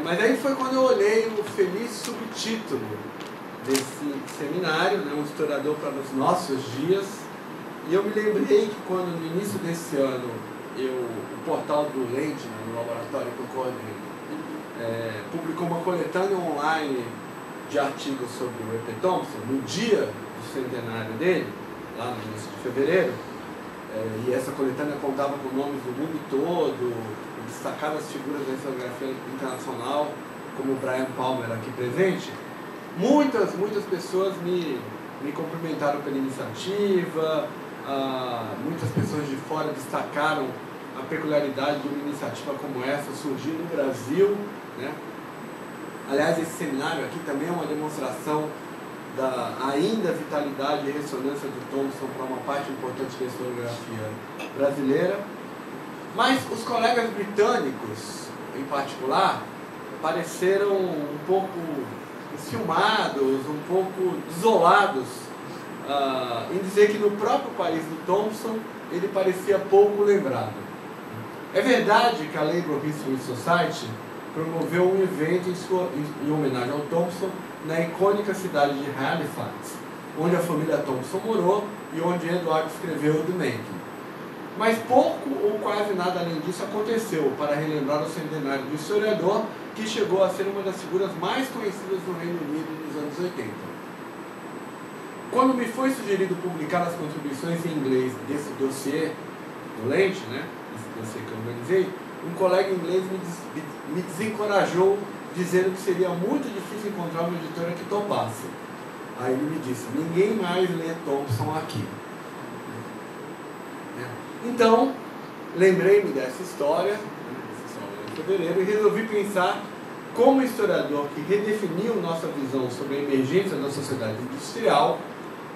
[SPEAKER 3] Mas aí foi quando eu olhei o feliz subtítulo desse seminário, né, um historiador para os nossos dias, e eu me lembrei que quando no início desse ano o portal do Lente, né, no laboratório que eu coordeno, publicou uma coletânea online de artigos sobre o E.P. Thompson, no dia do centenário dele, lá no início de fevereiro, e essa coletânea contava com nomes do mundo todo, destacadas figuras da historiografia internacional, como o Brian Palmer aqui presente. Muitas pessoas me cumprimentaram pela iniciativa, muitas pessoas de fora destacaram a peculiaridade de uma iniciativa como essa surgir no Brasil, né? Aliás, esse seminário aqui também é uma demonstração da ainda vitalidade e ressonância do Thompson para uma parte importante da historiografia brasileira. Mas os colegas britânicos, em particular, pareceram um pouco enciumados, um pouco desolados, em dizer que no próprio país do Thompson ele parecia pouco lembrado. É verdade que a Labour History Society promoveu um evento em homenagem ao Thompson na icônica cidade de Halifax, onde a família Thompson morou e onde Edward escreveu The Making. Mas pouco ou quase nada além disso aconteceu para relembrar o centenário do historiador, que chegou a ser uma das figuras mais conhecidas do Reino Unido nos anos 80. Quando me foi sugerido publicar as contribuições em inglês desse dossiê do Lente, né, esse dossiê que eu organizei, um colega inglês me desencorajou, dizendo que seria muito difícil encontrar uma editora que topasse. Aí ele me disse: ninguém mais lê Thompson aqui. Então, lembrei-me dessa história, em fevereiro, e resolvi pensar como historiador que redefiniu nossa visão sobre a emergência da sociedade industrial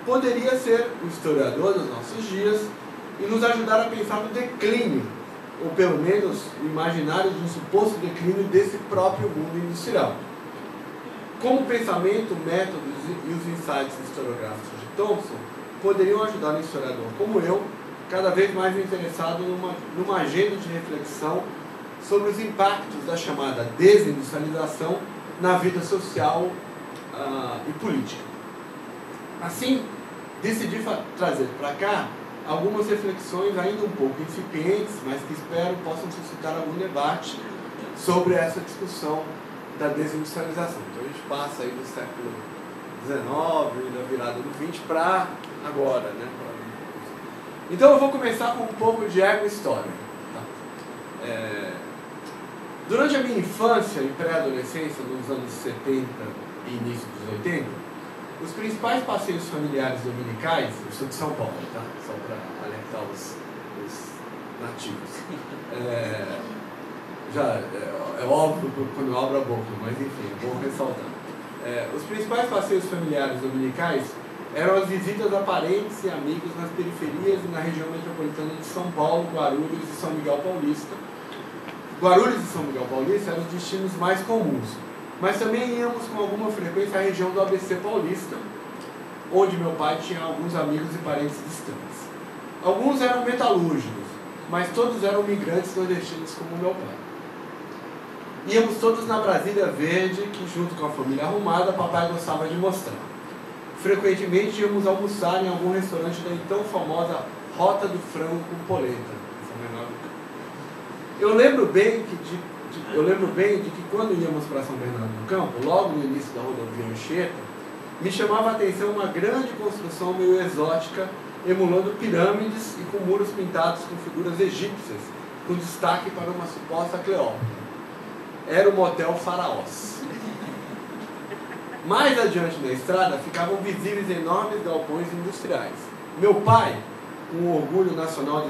[SPEAKER 3] poderia ser o historiador dos nossos dias e nos ajudar a pensar no declínio, ou pelo menos o imaginário de um suposto declínio desse próprio mundo industrial. Como o pensamento, métodos e os insights historiográficos de Thompson poderiam ajudar um historiador como eu, cada vez mais interessado numa agenda de reflexão sobre os impactos da chamada desindustrialização na vida social e política. Assim, decidi trazer para cá algumas reflexões ainda um pouco incipientes, mas que espero possam suscitar algum debate sobre essa discussão da desindustrialização. Então a gente passa aí do século XIX e da virada do XX para agora, né? Então eu vou começar com um pouco de ego-história. Tá? Durante a minha infância e pré-adolescência, nos anos 70 e início dos 80, os principais passeios familiares dominicais, eu sou de São Paulo, tá? Só para alertar os nativos. É óbvio quando eu abro a boca, mas enfim, é bom ressaltar. Os principais passeios familiares dominicais eram as visitas a parentes e amigos nas periferias e na região metropolitana de São Paulo, Guarulhos e São Miguel Paulista. Guarulhos e São Miguel Paulista eram os destinos mais comuns, mas também íamos com alguma frequência à região do ABC Paulista, onde meu pai tinha alguns amigos e parentes distantes. Alguns eram metalúrgicos, mas todos eram migrantes nordestinos como meu pai. Íamos todos na Brasília Verde, que junto com a família arrumada, papai gostava de mostrar. Frequentemente íamos almoçar em algum restaurante da então famosa Rota do Frango com Polenta. Eu lembro bem de que quando íamos para São Bernardo do Campo, logo no início da rodovia Anchieta, me chamava a atenção uma grande construção meio exótica, emulando pirâmides e com muros pintados com figuras egípcias, com destaque para uma suposta Cleópatra. Era o motel Faraós. Mais adiante na estrada ficavam visíveis enormes galpões industriais. Meu pai, com um orgulho nacional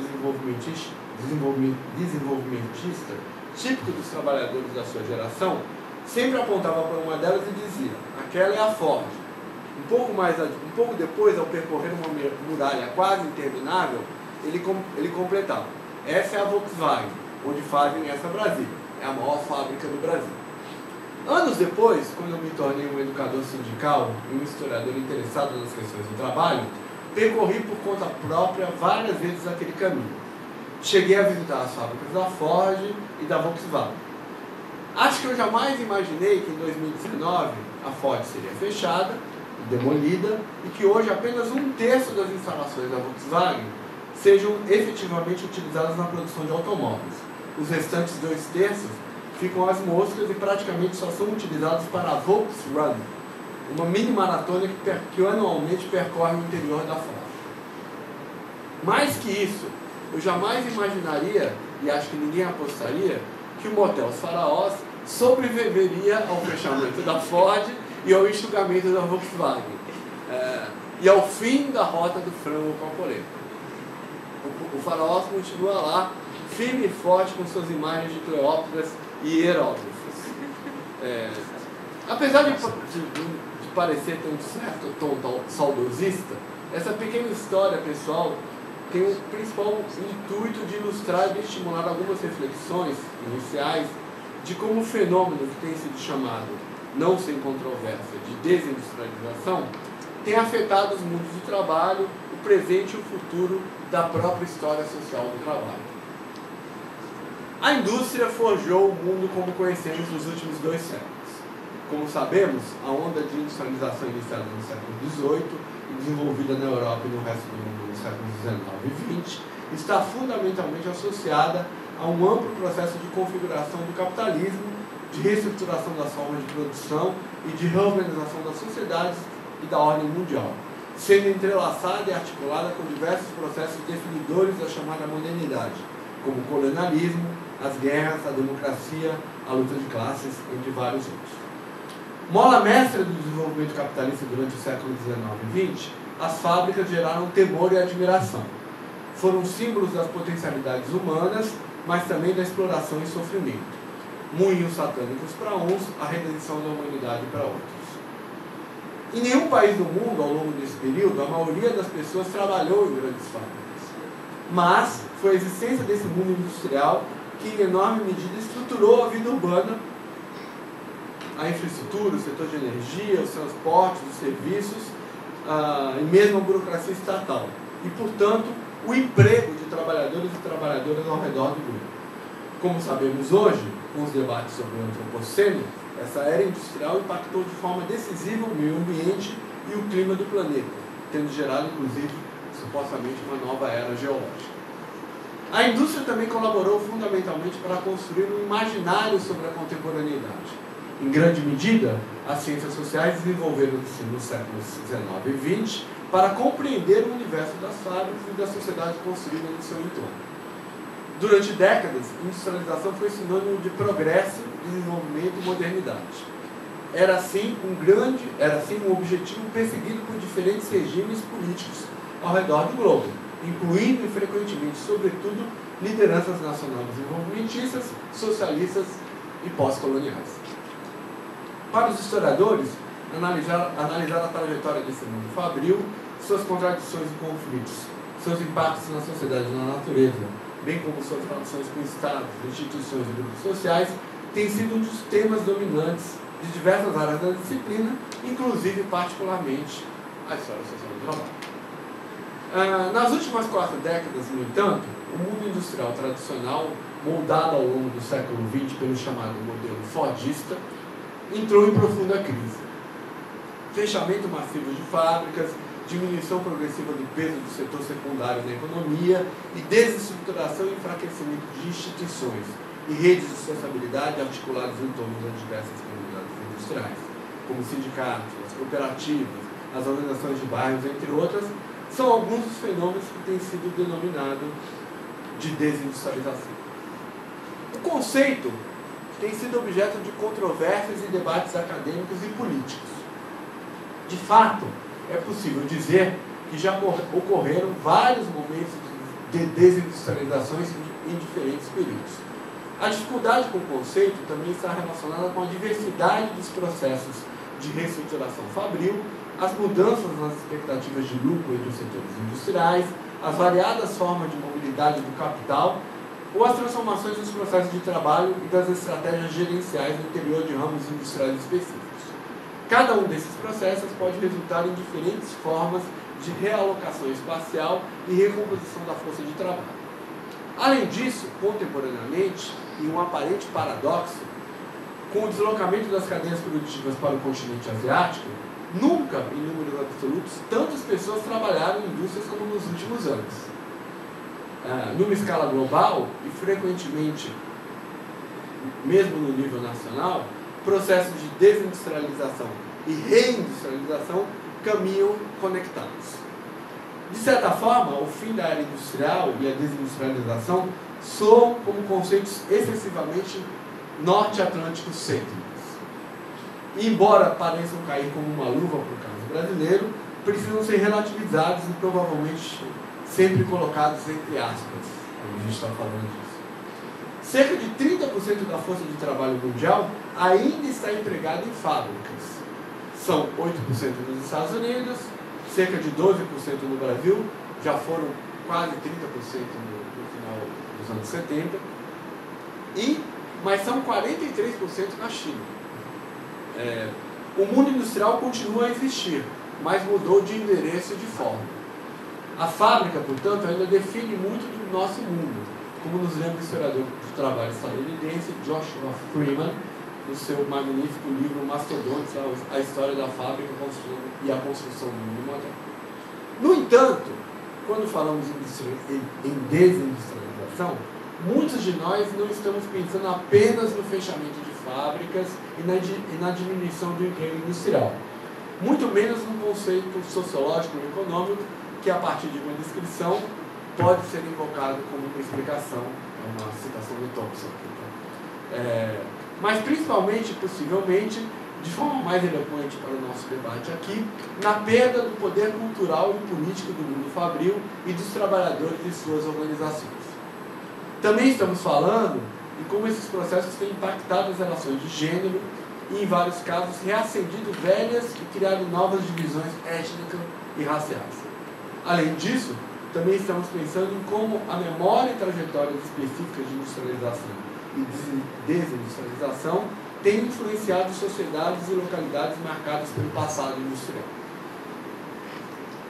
[SPEAKER 3] desenvolvimentista, típico dos trabalhadores da sua geração, sempre apontava para uma delas e dizia: aquela é a Ford. Um pouco depois, ao percorrer uma muralha quase interminável, ele completava: essa é a Volkswagen, onde fazem essa Brasília. É a maior fábrica do Brasil. Anos depois, quando eu me tornei um educador sindical e um historiador interessado nas questões do trabalho, percorri por conta própria várias vezes aquele caminho. Cheguei a visitar as fábricas da Ford e da Volkswagen. Acho que eu jamais imaginei que em 2019 a Ford seria fechada, demolida, e que hoje apenas 1/3 das instalações da Volkswagen sejam efetivamente utilizadas na produção de automóveis. Os restantes 2/3 ficam às moscas e praticamente só são utilizados para a Volksrun, uma mini maratona que anualmente percorre o interior da fábrica. Mais que isso, eu jamais imaginaria, e acho que ninguém apostaria, que o motel Os Faraós sobreviveria ao fechamento da Ford e ao enxugamento da Volkswagen, e ao fim da rota do frango calporeiro. O Faraós continua lá, firme e forte com suas imagens de Cleópatras e hieróglifos. Apesar de parecer ter um certo tom saudosista, essa pequena história pessoal tem o principal intuito de ilustrar e de estimular algumas reflexões iniciais de como o fenômeno que tem sido chamado, não sem controvérsia, de desindustrialização, tem afetado os mundos do trabalho, o presente e o futuro da própria história social do trabalho. A indústria forjou o mundo como conhecemos nos últimos 2 séculos. Como sabemos, a onda de industrialização iniciada no século XVIII e desenvolvida na Europa e no resto do mundo nos séculos XIX e XX está fundamentalmente associada a um amplo processo de configuração do capitalismo, de reestruturação das formas de produção e de reorganização das sociedades e da ordem mundial, sendo entrelaçada e articulada com diversos processos definidores da chamada modernidade, como o colonialismo, as guerras, a democracia, a luta de classes, entre vários outros. Mola mestra do desenvolvimento capitalista durante o século XIX e XX, as fábricas geraram temor e admiração. Foram símbolos das potencialidades humanas, mas também da exploração e sofrimento. Moinhos satânicos para uns, a redenção da humanidade para outros. Em nenhum país do mundo, ao longo desse período, a maioria das pessoas trabalhou em grandes fábricas. Mas foi a existência desse mundo industrial que, em enorme medida, estruturou a vida urbana, a infraestrutura, o setor de energia, os transportes, os serviços, e mesmo a burocracia estatal. E, portanto, o emprego de trabalhadores e trabalhadoras ao redor do mundo. Como sabemos hoje, com os debates sobre o antropoceno, essa era industrial impactou de forma decisiva o meio ambiente e o clima do planeta, tendo gerado, inclusive, supostamente uma nova era geológica. A indústria também colaborou fundamentalmente para construir um imaginário sobre a contemporaneidade. Em grande medida, as ciências sociais desenvolveram-se nos séculos XIX e XX para compreender o universo das fábricas e da sociedade construída no seu entorno. Durante décadas, industrialização foi sinônimo de progresso, desenvolvimento e modernidade. Era assim um objetivo perseguido por diferentes regimes políticos ao redor do globo, incluindo e frequentemente, sobretudo, lideranças nacionais desenvolvimentistas, socialistas e pós-coloniais. Para os historiadores, analisar a trajetória desse mundo fabril, suas contradições e conflitos, seus impactos na sociedade e na natureza, bem como suas relações com estados, instituições e grupos sociais, tem sido um dos temas dominantes de diversas áreas da disciplina, inclusive, particularmente, a história social do trabalho. Nas últimas 4 décadas, no entanto, o mundo industrial tradicional, moldado ao longo do século XX pelo chamado modelo fordista, entrou em profunda crise. Fechamento massivo de fábricas, diminuição progressiva do peso do setor secundário na economia e desestruturação e enfraquecimento de instituições e redes de sociabilidade articuladas em torno das diversas comunidades industriais, como sindicatos, as cooperativas, as organizações de bairros, entre outras, são alguns dos fenômenos que têm sido denominados de desindustrialização. O conceito tem sido objeto de controvérsias e debates acadêmicos e políticos. De fato, é possível dizer que já ocorreram vários momentos de desindustrializações em diferentes períodos. A dificuldade com o conceito também está relacionada com a diversidade dos processos de reestruturação fabril, as mudanças nas expectativas de lucro entre os setores industriais, as variadas formas de mobilidade do capital ou as transformações dos processos de trabalho e das estratégias gerenciais no interior de ramos industriais específicos. Cada um desses processos pode resultar em diferentes formas de realocação espacial e recomposição da força de trabalho. Além disso, contemporaneamente, e um aparente paradoxo, com o deslocamento das cadeias produtivas para o continente asiático, nunca, em números absolutos, tantas pessoas trabalharam em indústrias como nos últimos anos. Numa escala global, e frequentemente, mesmo no nível nacional, processos de desindustrialização e reindustrialização caminham conectados. De certa forma, o fim da era industrial e a desindustrialização soam como conceitos excessivamente norte-atlânticos cêntricos. E, embora pareçam cair como uma luva para o caso brasileiro, precisam ser relativizados e provavelmente sempre colocados entre aspas, como a gente está falando disso. Cerca de 30% da força de trabalho mundial ainda está empregada em fábricas. São 8% nos Estados Unidos, cerca de 12% no Brasil, já foram quase 30% no final dos anos 70, mas são 43% na China. O mundo industrial continua a existir, mas mudou de endereço e de forma. A fábrica, portanto, ainda define muito do nosso mundo, como nos lembra o historiador do trabalho estadunidense Joshua Freeman, no seu magnífico livro Mastodontes, a história da fábrica e a construção do mundo moderno. No entanto, quando falamos em desindustrialização, muitos de nós não estamos pensando apenas no fechamento de fábricas e na diminuição do emprego industrial, muito menos no conceito sociológico e econômico, que a partir de uma descrição pode ser invocado como uma explicação, é uma citação do Thompson. Mas principalmente, possivelmente, de forma mais eloquente para o nosso debate aqui, na perda do poder cultural e político do mundo fabril e dos trabalhadores e suas organizações. Também estamos falando de como esses processos têm impactado as relações de gênero e, em vários casos, reacendido velhas e criado novas divisões étnicas e raciais. Além disso, também estamos pensando em como a memória e trajetórias específicas de industrialização e desindustrialização têm influenciado sociedades e localidades marcadas pelo passado industrial.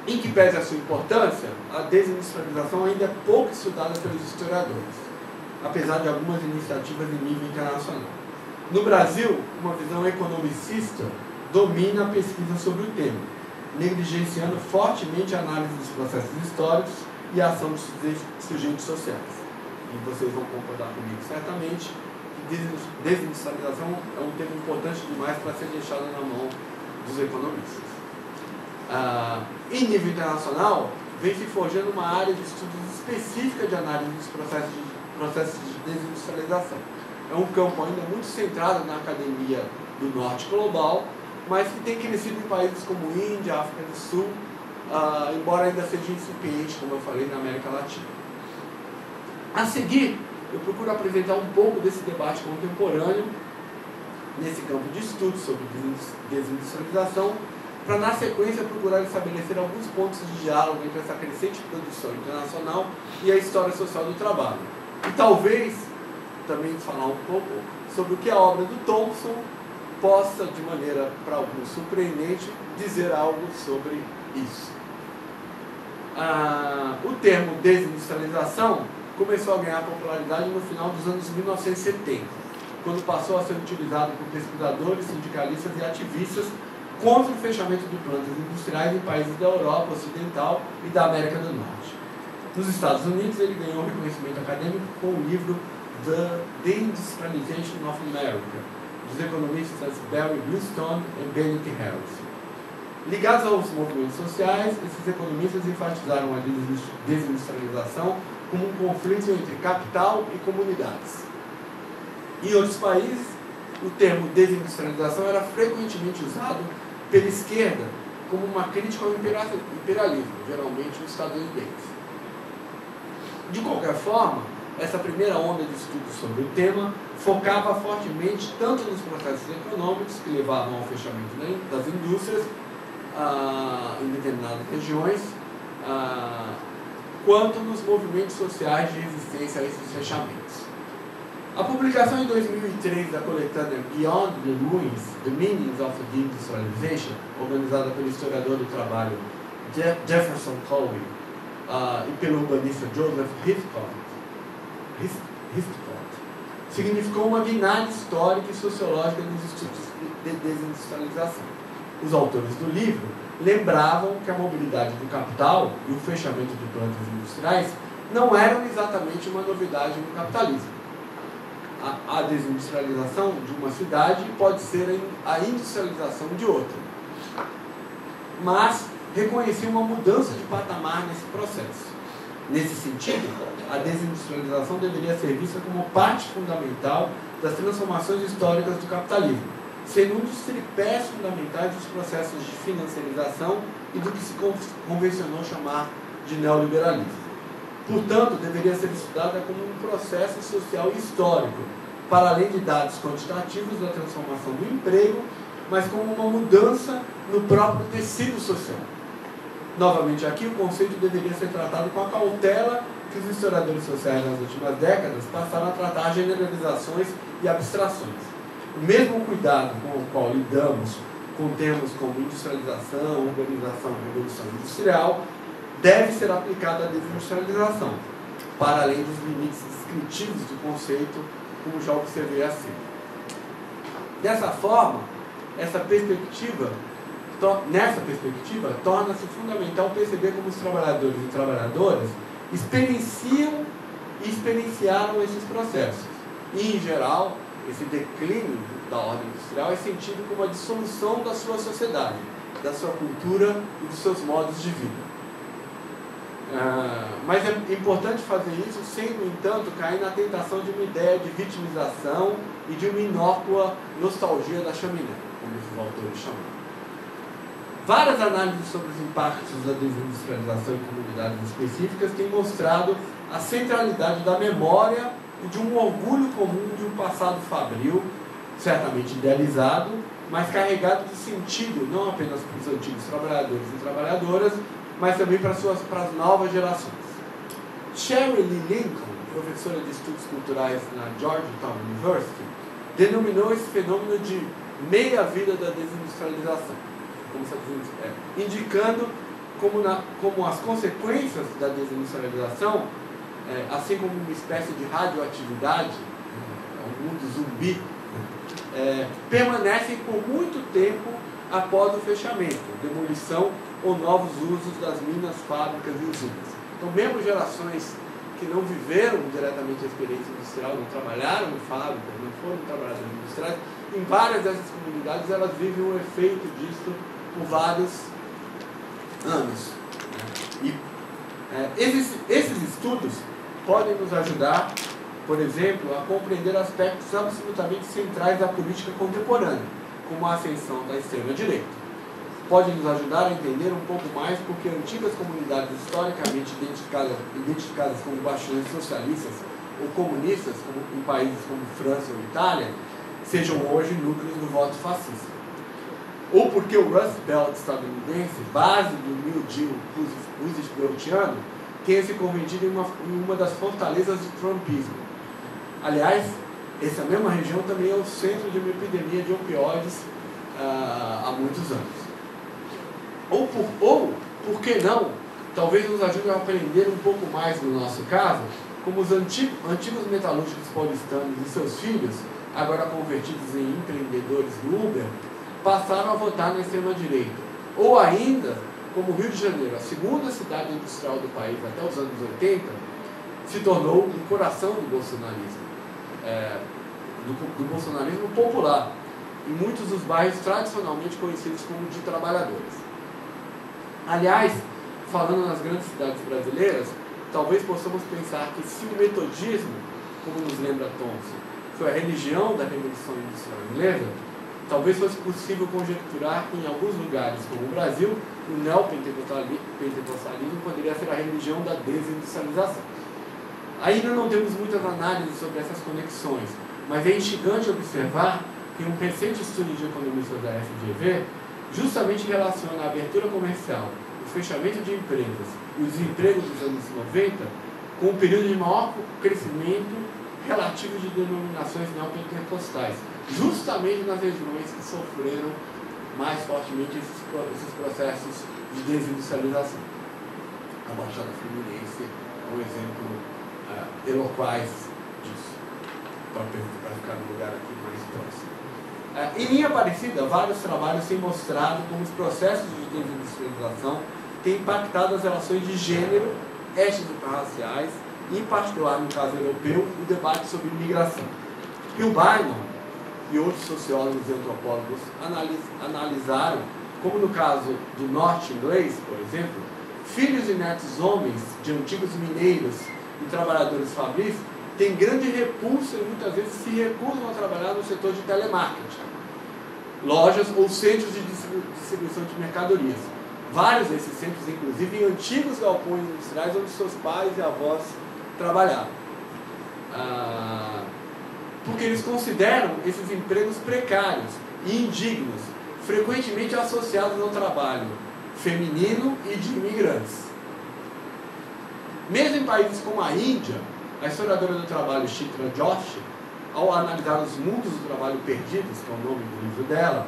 [SPEAKER 3] Em que pese a sua importância, a desindustrialização ainda é pouco estudada pelos historiadores, apesar de algumas iniciativas em nível internacional. No Brasil, uma visão economicista domina a pesquisa sobre o tema, negligenciando fortemente a análise dos processos históricos e a ação dos sujeitos sociais. E vocês vão concordar comigo certamente que desindustrialização é um tema importante demais para ser deixado na mão dos economistas. Em nível internacional, vem se forjando uma área de estudos específica de análise dos processos de desindustrialização. É um campo ainda muito centrado na academia do norte global, mas que tem crescido em países como Índia, África do Sul, embora ainda seja incipiente, como eu falei, na América Latina. A seguir, eu procuro apresentar um pouco desse debate contemporâneo nesse campo de estudo sobre desindustrialização, para, na sequência, procurar estabelecer alguns pontos de diálogo entre essa crescente produção internacional e a história social do trabalho. E talvez também falar um pouco sobre o que a obra do Thompson possa, de maneira para alguns surpreendente, dizer algo sobre isso. O termo desindustrialização começou a ganhar popularidade no final dos anos 1970, quando passou a ser utilizado por pesquisadores, sindicalistas e ativistas contra o fechamento de plantas industriais em países da Europa Ocidental e da América do Norte. Nos Estados Unidos, ele ganhou reconhecimento acadêmico com o livro The Deindustrialization of America, dos economistas Barry Bluestone e Benedict Harrison. Ligados aos movimentos sociais, esses economistas enfatizaram a desindustrialização como um conflito entre capital e comunidades. Em outros países, o termo desindustrialização era frequentemente usado pela esquerda como uma crítica ao imperialismo, geralmente o estadunidense. De qualquer forma, essa primeira onda de estudos sobre o tema focava fortemente tanto nos processos econômicos que levavam ao fechamento das indústrias em determinadas regiões, quanto nos movimentos sociais de resistência a esses fechamentos. A publicação em 2003 da coletânea Beyond the Ruins, The Meanings of Deindustrialization, organizada pelo historiador do trabalho Jefferson Colwell e pelo urbanista Joseph Heathcote, significou uma guinada histórica e sociológica dos estudos de desindustrialização. Os autores do livro lembravam que a mobilidade do capital e o fechamento de plantas industriais não eram exatamente uma novidade no capitalismo. A desindustrialização de uma cidade pode ser a industrialização de outra. Mas reconhecia uma mudança de patamar nesse processo. Nesse sentido, a desindustrialização deveria ser vista como parte fundamental das transformações históricas do capitalismo, sendo um dos tripés fundamentais dos processos de financiarização e do que se convencionou chamar de neoliberalismo. Portanto, deveria ser estudada como um processo social e histórico, para além de dados quantitativos da transformação do emprego, mas como uma mudança no próprio tecido social. Novamente aqui, o conceito deveria ser tratado com a cautela que os historiadores sociais nas últimas décadas passaram a tratar generalizações e abstrações. O mesmo cuidado com o qual lidamos com termos como industrialização, urbanização e revolução industrial deve ser aplicado à desindustrialização, para além dos limites descritivos do conceito, como já observei acima. Dessa forma, nessa perspectiva, torna-se fundamental perceber como os trabalhadores e trabalhadoras experienciam e experienciaram esses processos. E, em geral, esse declínio da ordem industrial é sentido como a dissolução da sua sociedade, da sua cultura e dos seus modos de vida. Mas é importante fazer isso sem, no entanto, cair na tentação de uma ideia de vitimização e de uma inócua nostalgia da chaminé, como esses autores chamam. Várias análises sobre os impactos da desindustrialização em comunidades específicas têm mostrado a centralidade da memória e de um orgulho comum de um passado fabril, certamente idealizado, mas carregado de sentido, não apenas para os antigos trabalhadores e trabalhadoras, mas também para as novas gerações. Sherry Lee Lincoln, professora de estudos culturais na Georgetown University, denominou esse fenômeno de meia-vida da desindustrialização, indicando como as consequências da desindustrialização, assim como uma espécie de radioatividade, um mundo zumbi, permanecem por muito tempo após o fechamento, demolição ou novos usos das minas, fábricas e usinas. Então, mesmo gerações que não viveram diretamente a experiência industrial, não trabalharam em fábricas, não foram trabalhadores industriais, em várias dessas comunidades elas vivem um efeito disso por vários anos. E esses estudos podem nos ajudar, por exemplo, a compreender aspectos absolutamente centrais da política contemporânea, como a ascensão da extrema-direita. Pode nos ajudar a entender um pouco mais porque antigas comunidades historicamente identificadas como bastiões socialistas ou comunistas, como em países como França ou Itália, sejam hoje núcleos do voto fascista. Ou porque o Rust Belt estadunidense, base do New Deal rooseveltiano, tenha se convertido em uma das fortalezas do trumpismo. Aliás, essa mesma região também é o centro de uma epidemia de opioides há muitos anos. Ou por que não, talvez nos ajude a aprender um pouco mais no nosso caso, como os antigos metalúrgicos paulistanos e seus filhos, agora convertidos em empreendedores do Uber, passaram a votar na extrema-direita. Ou ainda, como o Rio de Janeiro, a segunda cidade industrial do país até os anos 80, se tornou o coração do bolsonarismo, do bolsonarismo popular, em muitos dos bairros tradicionalmente conhecidos como de trabalhadores. Aliás, falando nas grandes cidades brasileiras, talvez possamos pensar que se o metodismo, como nos lembra Thompson, foi a religião da Revolução Industrial Inglesa, talvez fosse possível conjecturar que em alguns lugares, como o Brasil, o neopentecostalismo poderia ser a religião da desindustrialização. Ainda não temos muitas análises sobre essas conexões, mas é instigante observar que um recente estudo de economistas da FGV justamente relaciona a abertura comercial, o fechamento de empresas e o desemprego dos anos 90 com um período de maior crescimento relativo de denominações neopentecostais, justamente nas regiões que sofreram mais fortemente esses processos de desindustrialização. A Baixada Fluminense é um exemplo eloquaz disso, para ficar no lugar aqui mais próximo. Em linha parecida, vários trabalhos têm mostrado como os processos de desindustrialização têm impactado as relações de gênero, étnico-raciais, e, em particular, no caso europeu, o debate sobre imigração. Hill Bynum e outros sociólogos e antropólogos analisaram como, no caso do norte inglês, por exemplo, filhos e netos homens de antigos mineiros e trabalhadores fabris têm grande repulsa e muitas vezes se recusam a trabalhar no setor de telemarketing, lojas ou centros de distribuição de mercadorias. Vários desses centros, inclusive, em antigos galpões industriais onde seus pais e avós trabalhavam. Porque eles consideram esses empregos precários e indignos, frequentemente associados ao trabalho feminino e de imigrantes. Mesmo em países como a Índia, a historiadora do trabalho Chitra Joshi, ao analisar os mundos do trabalho perdidos, que é o nome do livro dela,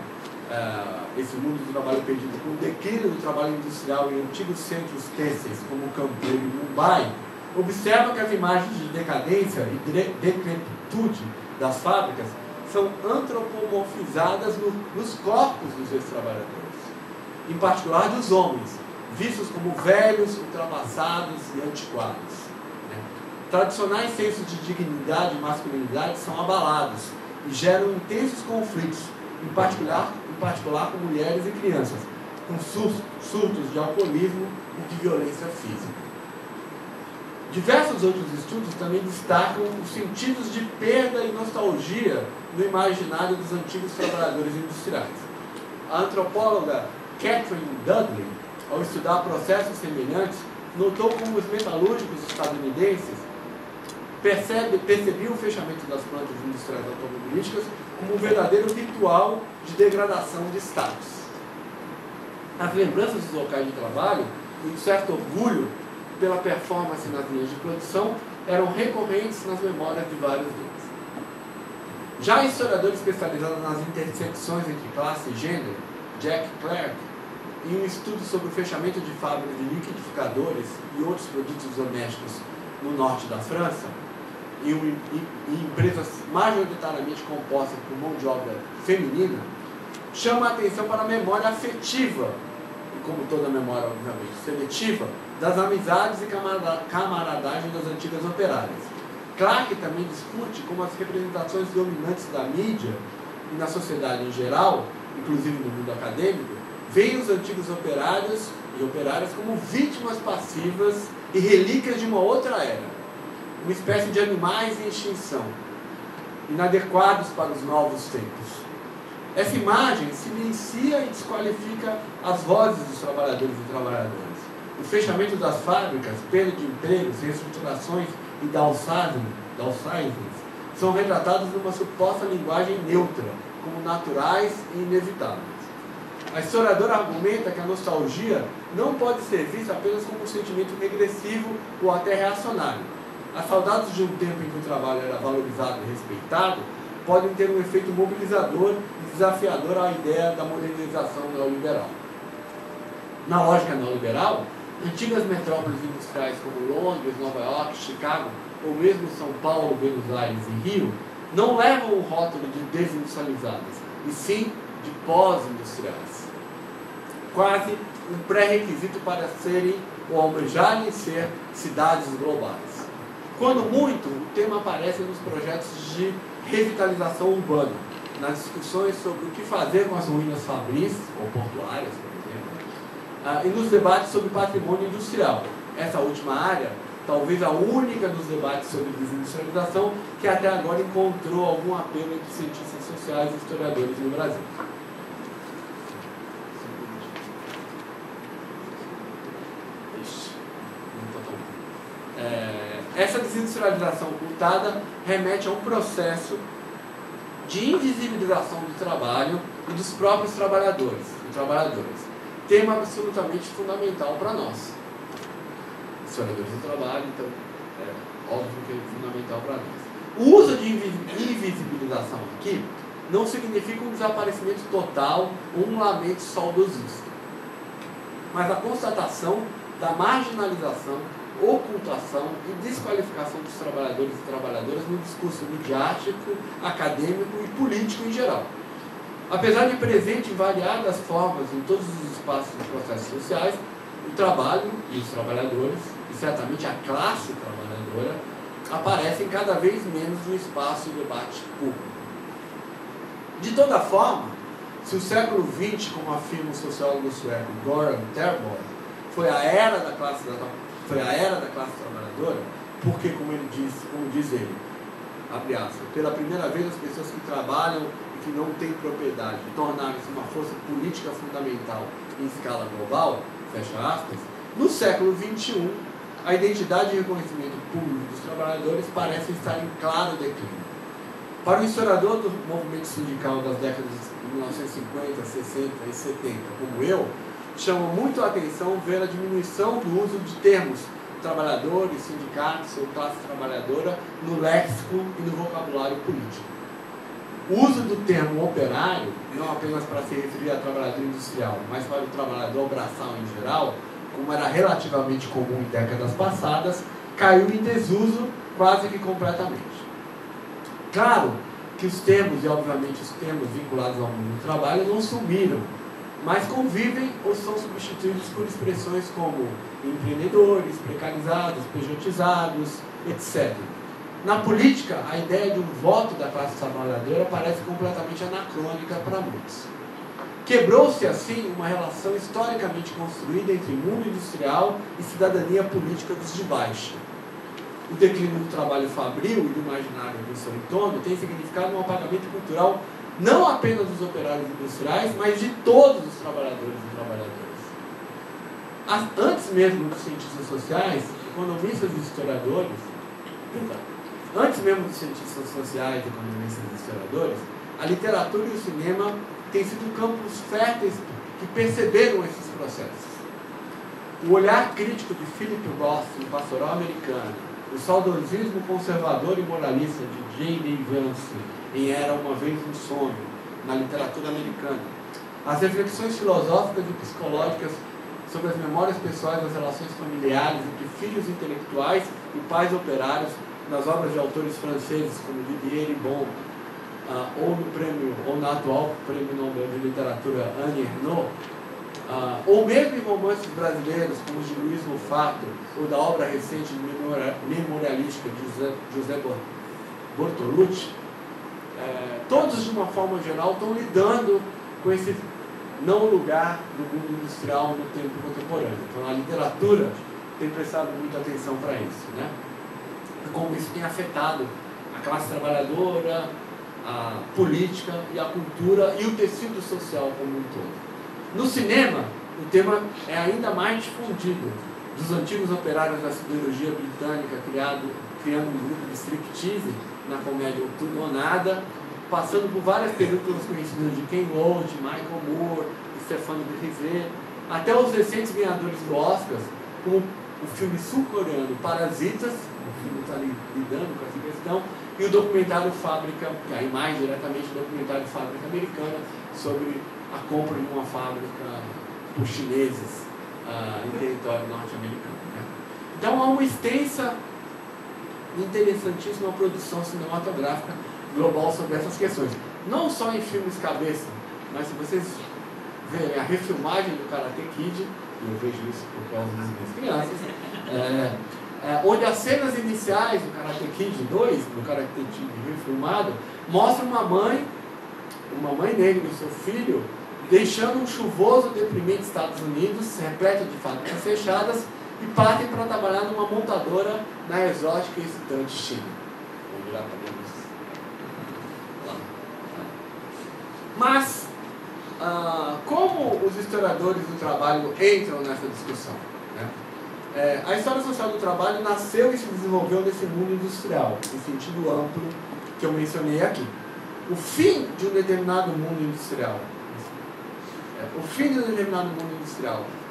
[SPEAKER 3] esse mundo do trabalho perdido com o declínio do trabalho industrial em antigos centros têxteis como Kanpur e Mumbai, observa que as imagens de decadência e decrepitude das fábricas são antropomorfizadas nos corpos dos ex-trabalhadores, em particular dos homens, vistos como velhos, ultrapassados e antiquados. Tradicionais sensos de dignidade e masculinidade são abalados e geram intensos conflitos, em particular com mulheres e crianças, com surtos de alcoolismo e de violência física. Diversos outros estudos também destacam os sentidos de perda e nostalgia no imaginário dos antigos trabalhadores industriais. A antropóloga Catherine Dudley, ao estudar processos semelhantes, notou como os metalúrgicos estadunidenses percebiam o fechamento das plantas industriais automobilísticas como um verdadeiro ritual de degradação de status. As lembranças dos locais de trabalho e um certo orgulho pela performance nas linhas de produção eram recorrentes nas memórias de vários deles. Já a historiadora especializada nas intersecções entre classe e gênero, Jack Clark, em um estudo sobre o fechamento de fábricas de liquidificadores e outros produtos domésticos no norte da França, e empresas majoritariamente compostas por mão de obra feminina, chama a atenção para a memória afetiva, e como toda memória, obviamente, seletiva, das amizades e camaradagem das antigas operárias. Clark também discute como as representações dominantes da mídia e na sociedade em geral, inclusive no mundo acadêmico, veem os antigos operários e operárias como vítimas passivas e relíquias de uma outra era, uma espécie de animais em extinção, inadequados para os novos tempos. Essa imagem silencia e desqualifica as vozes dos trabalhadores e trabalhadoras. O fechamento das fábricas, perda de empregos, reestruturações e downsizing são retratados numa suposta linguagem neutra, como naturais e inevitáveis. A historiadora argumenta que a nostalgia não pode ser vista apenas como um sentimento regressivo ou até reacionário. As saudades de um tempo em que o trabalho era valorizado e respeitado podem ter um efeito mobilizador e desafiador à ideia da modernização neoliberal. Na lógica neoliberal, antigas metrópoles industriais como Londres, Nova York, Chicago, ou mesmo São Paulo, Buenos Aires e Rio, não levam o rótulo de desindustrializadas, e sim de pós-industriais. Quase um pré-requisito para serem ou almejarem ser cidades globais. Quando muito, o tema aparece nos projetos de revitalização urbana, nas discussões sobre o que fazer com as ruínas fabris, ou portuárias, por exemplo, e nos debates sobre patrimônio industrial. Essa última área, talvez a única dos debates sobre desindustrialização, que até agora encontrou algum apelo entre cientistas sociais e historiadores no Brasil. Essa desindustrialização ocultada remete a um processo de invisibilização do trabalho e dos próprios trabalhadores e trabalhadoras. Tema absolutamente fundamental para nós, historiadores do trabalho, então é óbvio que é fundamental para nós. O uso de invisibilização aqui não significa um desaparecimento total ou um lamento saudosista. mas a constatação da marginalização, ocultação e desqualificação dos trabalhadores e trabalhadoras no discurso midiático, acadêmico e político em geral. Apesar de presente em variadas formas em todos os espaços dos processos sociais, o trabalho e os trabalhadores, e certamente a classe trabalhadora, aparecem cada vez menos no espaço de debate público. De toda forma, se o século XX, como afirma o sociólogo sueco Göran Terborg, foi a era da classe trabalhadora, porque, como diz ele, abre aspas, pela primeira vez as pessoas que trabalham e que não têm propriedade tornaram-se uma força política fundamental em escala global, fecha aspas, no século XXI, a identidade e reconhecimento público dos trabalhadores parecem estar em claro declínio. Para o historiador do movimento sindical das décadas de 1950, 60 e 70, como eu, chama muito a atenção ver a diminuição do uso de termos trabalhadores, sindicatos ou classe trabalhadora no léxico e no vocabulário político. O uso do termo operário, não apenas para se referir a trabalhador industrial, mas para o trabalhador braçal em geral, como era relativamente comum em décadas passadas, caiu em desuso quase que completamente. Claro que os termos, e obviamente os termos vinculados ao mundo do trabalho, não sumiram, mas convivem ou são substituídos por expressões como empreendedores, precarizados, pejotizados, etc. Na política, a ideia de um voto da classe trabalhadora parece completamente anacrônica para muitos. Quebrou-se, assim, uma relação historicamente construída entre mundo industrial e cidadania política dos de baixo. O declínio do trabalho fabril e do imaginário do seu entorno tem significado um apagamento cultural não apenas dos operários industriais, mas de todos os trabalhadores e trabalhadoras. Antes mesmo dos cientistas sociais, economistas e historiadores, a literatura e o cinema têm sido campos férteis que perceberam esses processos. O olhar crítico de Philip Roth em Pastoral Americana, o saudosismo conservador e moralista de J.D. Vance em Era Uma Vez um Sonho, na literatura americana, as reflexões filosóficas e psicológicas sobre as memórias pessoais das relações familiares entre filhos intelectuais e pais operários nas obras de autores franceses como Didier Ribon, ou na atual Prêmio Nobel de Literatura Annie Ernaux, ou mesmo em romances brasileiros como os de Luiz Mufato ou da obra recente memorialística de José Bortolucci, todos de uma forma geral estão lidando com esse não lugar do mundo industrial no tempo contemporâneo. Então a literatura tem prestado muita atenção para isso, né? E como isso tem afetado a classe trabalhadora, a política e a cultura e o tecido social como um todo. No cinema, o tema é ainda mais difundido. Dos antigos operários da siderurgia britânica criando um grupo de striptease na comédia Tudo ou Nada, passando por várias películas conhecidas de Ken Loach, Michael Moore, Stéphane Brisé, até os recentes ganhadores do Oscar, como o filme sul-coreano Parasitas, o filme está lidando com essa questão, e o documentário Fábrica, que aí mais diretamente o documentário Fábrica Americana, sobre a compra de uma fábrica por chineses em território norte-americano. Né? Então há uma extensa e interessantíssima produção cinematográfica global sobre essas questões. Não só em filmes cabeça, mas se vocês verem a refilmagem do Karate Kid, e eu vejo isso por causa das minhas crianças, onde as cenas iniciais do Karate Kid 2, do Karate Kid refilmado, mostram uma mãe negra e seu filho deixando um chuvoso, deprimente Estados Unidos, repleto de fábricas fechadas, e partem para trabalhar numa montadora na exótica e excitante China. Vamos virar para dentro. Mas, como os historiadores do trabalho entram nessa discussão? Né? A história social do trabalho nasceu e se desenvolveu nesse mundo industrial, em sentido amplo que eu mencionei aqui. O fim de um determinado mundo industrial,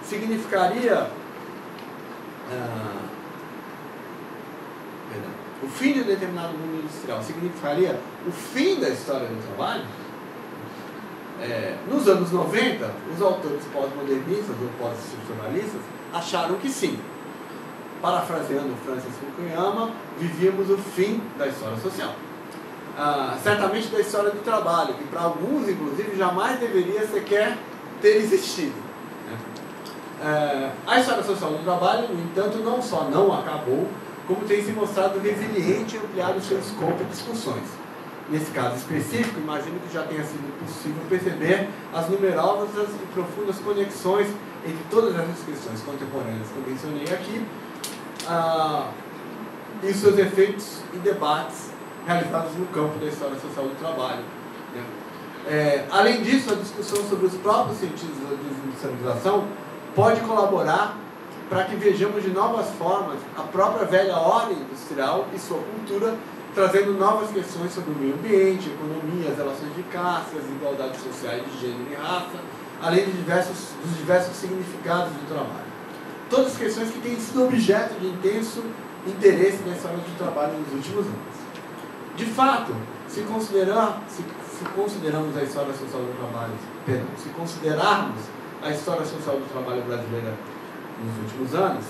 [SPEAKER 3] significaria o fim de um determinado mundo industrial significaria o fim da história do trabalho? Nos anos 90, os autores pós-modernistas ou pós-estruturalistas acharam que sim. Parafraseando Francis Fukuyama, vivíamos o fim da história social. Certamente da história do trabalho, que para alguns, inclusive, jamais deveria sequer ter existido. A história social do trabalho, no entanto, não só não acabou, como tem se mostrado resiliente e ampliado seu escopo de discussões. Nesse caso específico, imagino que já tenha sido possível perceber as numerosas e profundas conexões entre todas essas questões contemporâneas que eu mencionei aqui e seus efeitos e debates realizados no campo da história social do trabalho. Além disso, a discussão sobre os próprios sentidos da desindustrialização pode colaborar para que vejamos de novas formas a própria velha ordem industrial e sua cultura, trazendo novas questões sobre o meio ambiente, economia, as relações de classes, igualdades sociais de gênero e raça, além dos diversos significados do trabalho. Todas as questões que têm sido objeto de intenso interesse na história do trabalho nos últimos anos. De fato, se considerarmos a história social do trabalho, se considerarmos a história social do trabalho brasileira nos últimos anos,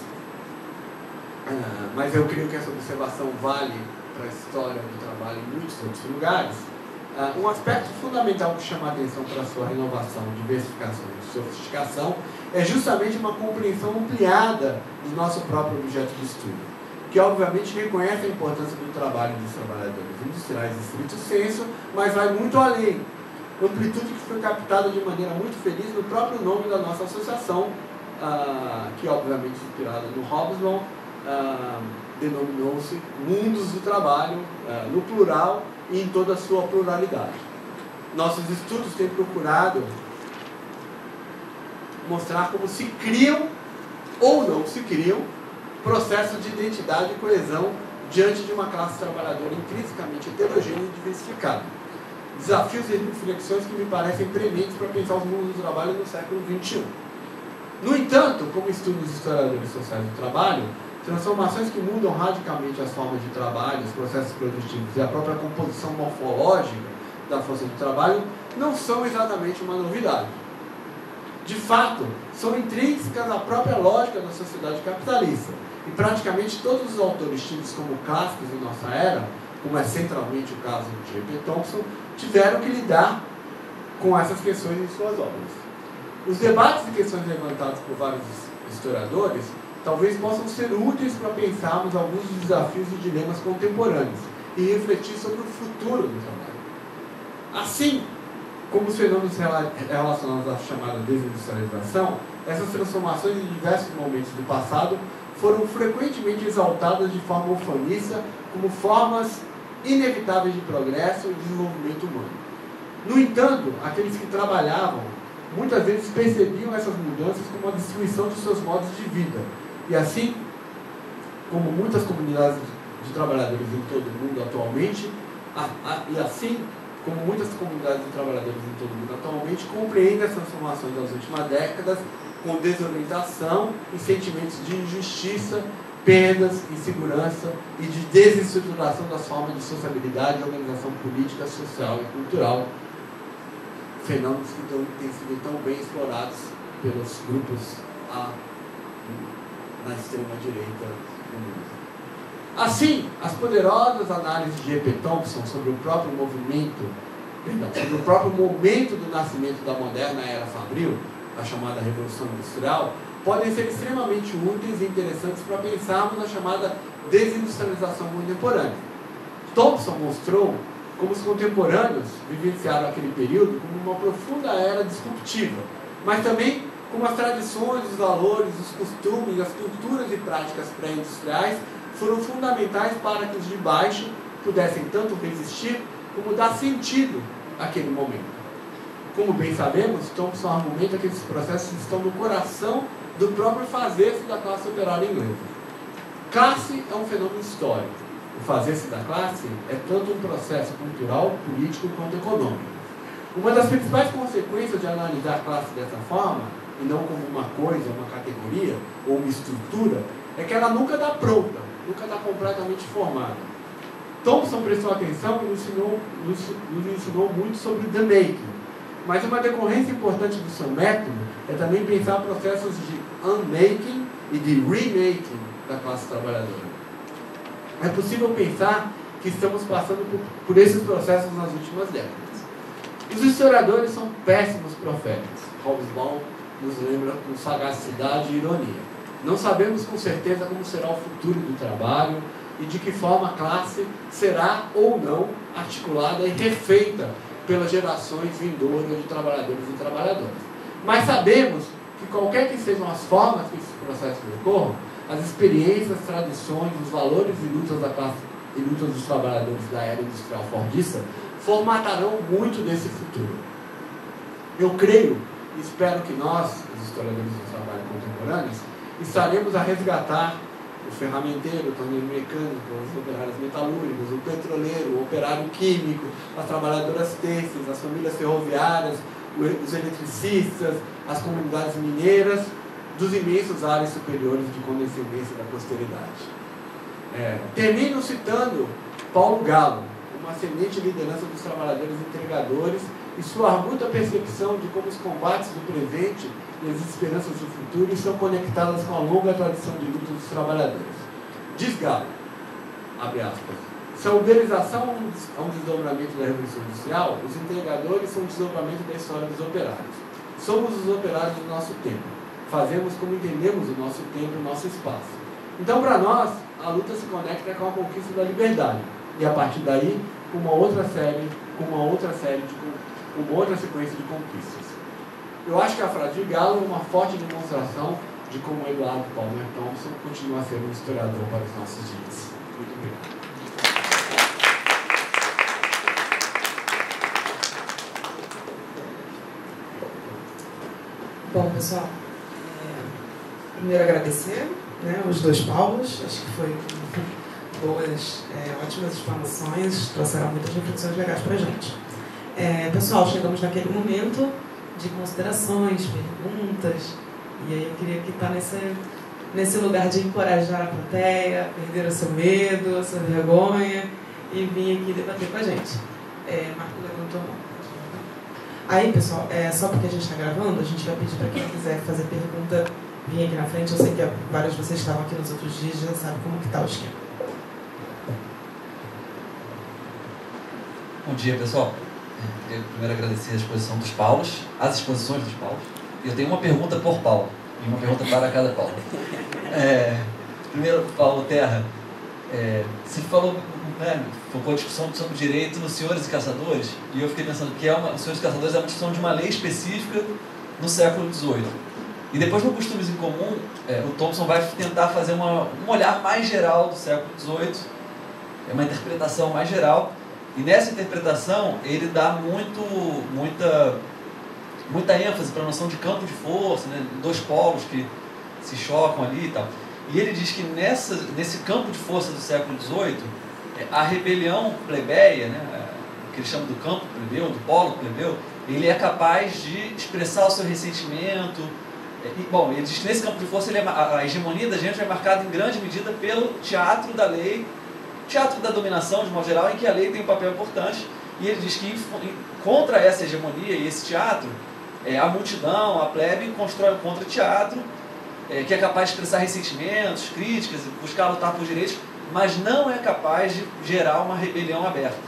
[SPEAKER 3] mas eu creio que essa observação vale para a história do trabalho em muitos outros lugares, um aspecto fundamental que chama a atenção para a sua renovação, diversificação e sofisticação é justamente uma compreensão ampliada do nosso próprio objeto de estudo, que obviamente reconhece a importância do trabalho dos trabalhadores industriais em estrito senso, mas vai muito além. Amplitude que foi captada de maneira muito feliz no próprio nome da nossa associação, que obviamente inspirada no Hobsbawm, denominou-se Mundos do Trabalho, no plural e em toda a sua pluralidade. Nossos estudos têm procurado mostrar como se criam ou não se criam processos de identidade e coesão diante de uma classe trabalhadora intrinsecamente heterogênea e diversificada. Desafios e reflexões que me parecem prementes para pensar os mundos do trabalho no século XXI. No entanto, como estudam os historiadores sociais do trabalho, transformações que mudam radicalmente as formas de trabalho, os processos produtivos e a própria composição morfológica da força de trabalho não são exatamente uma novidade. De fato, são intrínsecas à própria lógica da sociedade capitalista, e praticamente todos os autores tidos como clássicos em nossa era, como é centralmente o caso de J.P. Thompson, tiveram que lidar com essas questões em suas obras. Os debates e questões levantados por vários historiadores talvez possam ser úteis para pensarmos alguns dos desafios e dilemas contemporâneos e refletir sobre o futuro do trabalho. Assim como os fenômenos relacionados à chamada desindustrialização, essas transformações em diversos momentos do passado foram frequentemente exaltadas de forma ufanista como formas inevitáveis de progresso e desenvolvimento humano. No entanto, aqueles que trabalhavam muitas vezes percebiam essas mudanças como a destruição de seus modos de vida. E assim, como muitas comunidades de trabalhadores em todo o mundo atualmente, compreendem as transformações das últimas décadas com desorientação e sentimentos de injustiça, perdas, insegurança e de desestruturação das formas de sociabilidade e organização política, social e cultural, fenômenos que têm sido tão bem explorados pelos grupos na extrema-direita do mundo. Assim, as poderosas análises de J.P. Thompson sobre o próprio momento do nascimento da moderna era fabril, a chamada Revolução Industrial, podem ser extremamente úteis e interessantes para pensarmos na chamada desindustrialização contemporânea. Thompson mostrou como os contemporâneos vivenciaram aquele período como uma profunda era disruptiva, mas também como as tradições, os valores, os costumes, as culturas e práticas pré-industriais foram fundamentais para que os de baixo pudessem tanto resistir como dar sentido àquele momento. Como bem sabemos, Thompson argumenta que esses processos estão no coração do próprio fazer-se da classe operária inglesa. Classe é um fenômeno histórico. O fazer-se da classe é tanto um processo cultural, político quanto econômico. Uma das principais consequências de analisar a classe dessa forma, e não como uma coisa, uma categoria ou uma estrutura, é que ela nunca está pronta, nunca está completamente formada. Thompson prestou atenção e nos ensinou muito sobre the making, Mas uma decorrência importante do seu método é também pensar processos de unmaking e de remaking da classe trabalhadora. É possível pensar que estamos passando por esses processos nas últimas décadas. Os historiadores são péssimos profetas. Hobsbawm nos lembra com sagacidade e ironia. Não sabemos com certeza como será o futuro do trabalho e de que forma a classe será ou não articulada e refeita pelas gerações vindouras de trabalhadores e trabalhadoras. Mas sabemos que qualquer que sejam as formas que esses processos ocorram, as experiências, tradições, os valores e lutas da classe e lutas dos trabalhadores da era industrial fordista formatarão muito desse futuro. Eu creio e espero que nós, os historiadores do trabalho contemporâneos, estaremos a resgatar o ferramenteiro, o torneiro mecânico, os operários metalúrgicos, o petroleiro, o operário químico, as trabalhadoras têxteis, as famílias ferroviárias, os eletricistas, as comunidades mineiras, dos imensos áreas superiores de condescendência da posteridade. Termino citando Paulo Galo, uma ascendente liderança dos trabalhadores entregadores e sua arguta percepção de como os combates do presente e as esperanças do futuro estão conectadas com a longa tradição de luta dos trabalhadores. Diz Galo, abre aspas, se a uberização é um desdobramento da Revolução Industrial, os entregadores são um desdobramento da história dos operários. Somos os operários do nosso tempo. Fazemos como entendemos o nosso tempo e o nosso espaço. Então, para nós, a luta se conecta com a conquista da liberdade. E a partir daí, com uma outra sequência de conquistas. Eu acho que a frase de Galo é uma forte demonstração de como Eduardo Palmer Thompson continua a ser um historiador para os nossos dias. Muito obrigado.
[SPEAKER 1] Bom, pessoal, primeiro agradecer, né, os dois Paulos, acho que foi ótimas explanações, trouxeram muitas reflexões legais para a gente. Pessoal, chegamos naquele momento de considerações, perguntas, e aí eu queria que está nesse lugar de encorajar a plateia, perder o seu medo, a sua vergonha, e vir aqui debater com a gente. Marco levantou a mão. Aí, pessoal, só porque a gente está gravando, a gente vai pedir para quem quiser fazer pergunta, vir aqui na frente. Eu sei que vários de vocês estavam aqui nos outros dias, já sabem como que está o esquema.
[SPEAKER 4] Bom dia, pessoal. Queria primeiro agradecer a exposição dos Paulos, as exposições dos Paulos. Eu tenho uma pergunta por Paulo e uma pergunta para cada Paulo. Primeiro, Paulo Terra, você falou, focou a discussão sobre direito nos senhores e caçadores, e eu fiquei pensando que os senhores e caçadores é uma discussão de uma lei específica no século XVIII. E depois, no Costumes em Comum, o Thompson vai tentar fazer um olhar mais geral do século XVIII, uma interpretação mais geral. E nessa interpretação, ele dá muita ênfase para a noção de campo de força, né? Dois polos que se chocam ali e tal. E ele diz que nesse campo de força do século XVIII, a rebelião plebeia, né? O que ele chama do campo plebeu, do polo plebeu, ele é capaz de expressar o seu ressentimento. Ele diz que nesse campo de força a hegemonia da gente é marcada em grande medida pelo teatro da lei, teatro da dominação, de modo geral, em que a lei tem um papel importante, e ele diz que contra essa hegemonia e esse teatro, a multidão, a plebe, constrói um contra-teatro, que é capaz de expressar ressentimentos, críticas, buscar lutar por direitos, mas não é capaz de gerar uma rebelião aberta.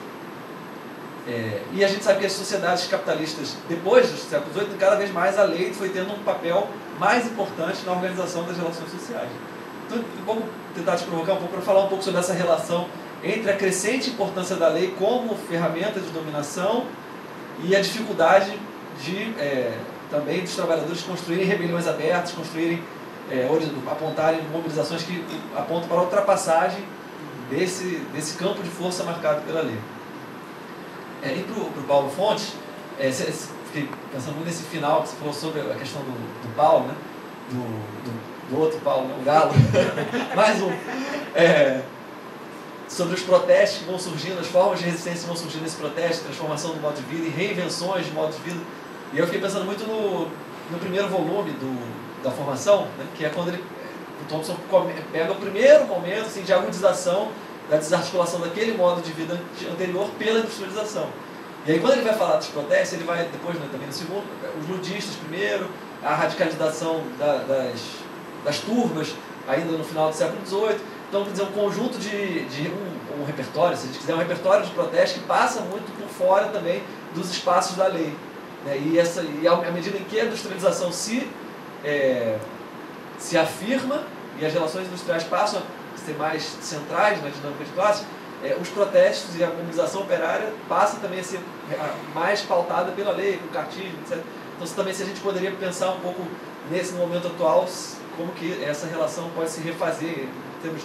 [SPEAKER 4] E a gente sabe que as sociedades capitalistas, depois do século XVIII, cada vez mais a lei foi tendo um papel mais importante na organização das relações sociais. Então, vou tentar te provocar um pouco para falar um pouco sobre essa relação entre a crescente importância da lei como ferramenta de dominação e a dificuldade também dos trabalhadores construírem rebeliões abertas, apontarem mobilizações que apontam para a ultrapassagem desse campo de força marcado pela lei. E para o Paulo Fontes, fiquei pensando muito nesse final que você falou sobre a questão do Paulo, né? do outro Paulo, né? O Galo, mais um, sobre os protestos que vão surgindo, as formas de resistência que vão surgindo nesse protesto, transformação do modo de vida e reinvenções de modo de vida. E eu fiquei pensando muito no primeiro volume da formação, né? Que é quando o Thompson pega o primeiro momento assim, de agudização da desarticulação daquele modo de vida anterior pela industrialização. E aí quando ele vai falar dos protestos, ele vai depois, né, também no segundo, os ludistas primeiro, a radicalização das turmas, ainda no final do século XVIII. Então, quer dizer, um conjunto de um repertório, se a gente quiser, um repertório de protestos que passa muito por fora também dos espaços da lei. Né? E à medida em que a industrialização se afirma e as relações industriais passam a ser mais centrais na dinâmica de classe, os protestos e a mobilização operária passam também a ser mais pautada pela lei, com cartismo, etc. Então, também se a gente poderia pensar um pouco nesse momento atual, como que essa relação pode se refazer em termos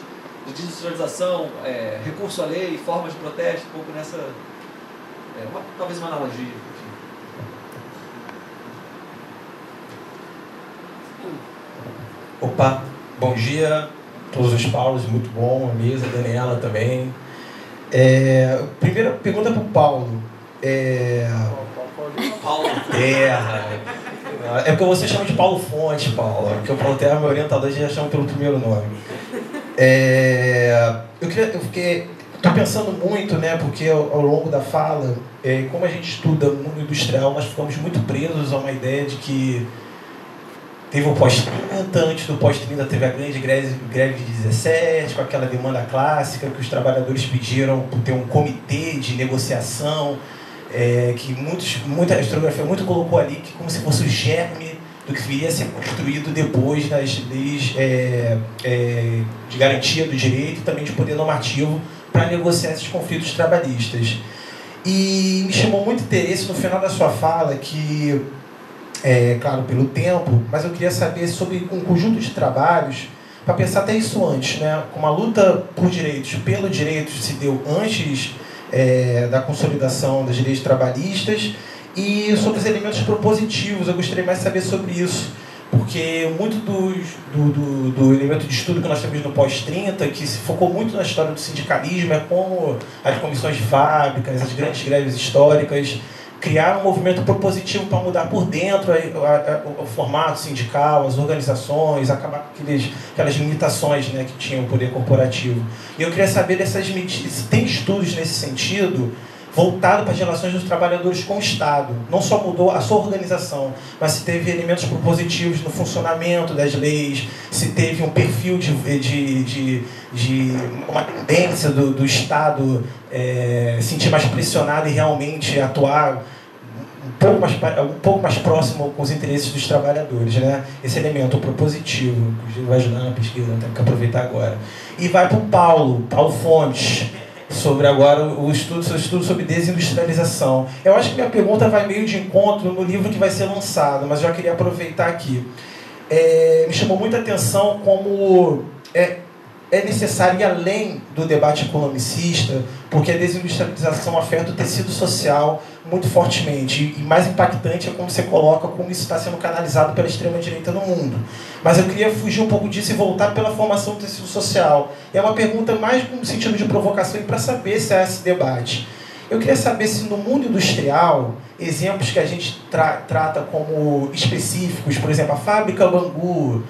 [SPEAKER 4] de desindustrialização, recurso à lei, formas de protesto, um pouco nessa... talvez uma analogia. Enfim.
[SPEAKER 5] Opa, bom dia a todos os Paulos, muito bom, a mesa, a Daniela também. Primeira pergunta para o Paulo. Paulo Terra. É porque você chama de Paulo Fonte, Paulo. Porque o Paulo Terra é meu orientador, já chama pelo primeiro nome. Estou pensando muito, né? Porque ao longo da fala, como a gente estuda o mundo industrial, nós ficamos muito presos a uma ideia de que teve o pós-30, antes do pós-30 teve a grande greve de 17, com aquela demanda clássica que os trabalhadores pediram por ter um comitê de negociação, que muita historiografia muito colocou ali que como se fosse o germe do que viria a ser construído depois das leis de garantia do direito e também de poder normativo para negociar esses conflitos trabalhistas. E me chamou muito interesse no final da sua fala que, claro, pelo tempo, mas eu queria saber sobre um conjunto de trabalhos, para pensar até isso antes, né? Como a luta por direitos, pelo direito, se deu antes da consolidação das leis trabalhistas, e sobre os elementos propositivos, eu gostaria mais de saber sobre isso, porque muito do elemento de estudo que nós temos no pós-30, que se focou muito na história do sindicalismo, é como as comissões de fábricas, as grandes greves históricas, criar um movimento propositivo para mudar por dentro o formato sindical, as organizações, acabar com aquelas limitações, né, que tinham o poder corporativo. E eu queria saber se tem estudos nesse sentido, voltado para as relações dos trabalhadores com o Estado. Não só mudou a sua organização, mas se teve elementos propositivos no funcionamento das leis, se teve um perfil de uma tendência do Estado sentir mais pressionado e realmente atuar um pouco mais próximo com os interesses dos trabalhadores, né? Esse elemento propositivo, que vai ajudar na pesquisa, tenho que aproveitar agora. E vai para o Paulo Fontes, sobre agora o seu estudo sobre desindustrialização. Eu acho que minha pergunta vai meio de encontro no livro que vai ser lançado, mas eu já queria aproveitar aqui. Me chamou muita atenção como é necessário ir além do debate economicista, porque a desindustrialização afeta o tecido social muito fortemente. E mais impactante é como você coloca como isso está sendo canalizado pela extrema-direita no mundo. Mas eu queria fugir um pouco disso e voltar pela formação do tecido social. É uma pergunta mais no sentido de provocação e para saber se há esse debate. Eu queria saber se no mundo industrial, exemplos que a gente trata como específicos, por exemplo, a fábrica Bangu,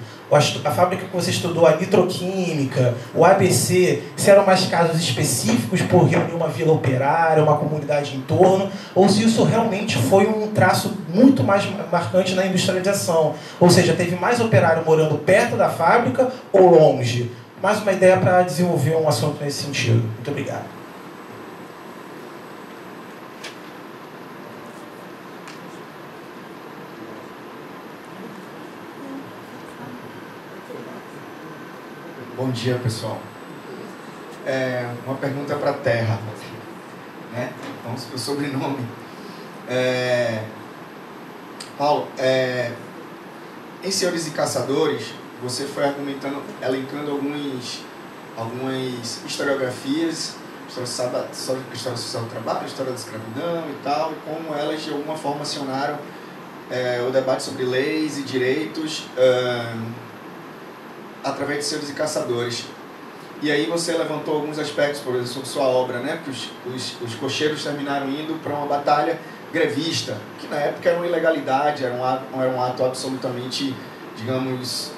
[SPEAKER 5] a fábrica que você estudou, a nitroquímica, o ABC, se eram mais casos específicos por reunir uma vila operária, uma comunidade em torno, ou se isso realmente foi um traço muito mais marcante na industrialização. Ou seja, teve mais operário morando perto da fábrica ou longe. Mais uma ideia para desenvolver um assunto nesse sentido. Muito obrigado.
[SPEAKER 6] Bom dia, pessoal. Uma pergunta para a Terra, né? Então, o sobrenome. Paulo, em Senhores e Caçadores, você foi elencando algumas historiografias, história social do trabalho, história da escravidão e tal, e como elas de alguma forma acionaram o debate sobre leis e direitos através de Senhores e Caçadores. E aí você levantou alguns aspectos, por exemplo, sobre sua obra, né? Que os cocheiros terminaram indo para uma batalha grevista, que na época era uma ilegalidade, era um ato absolutamente, digamos,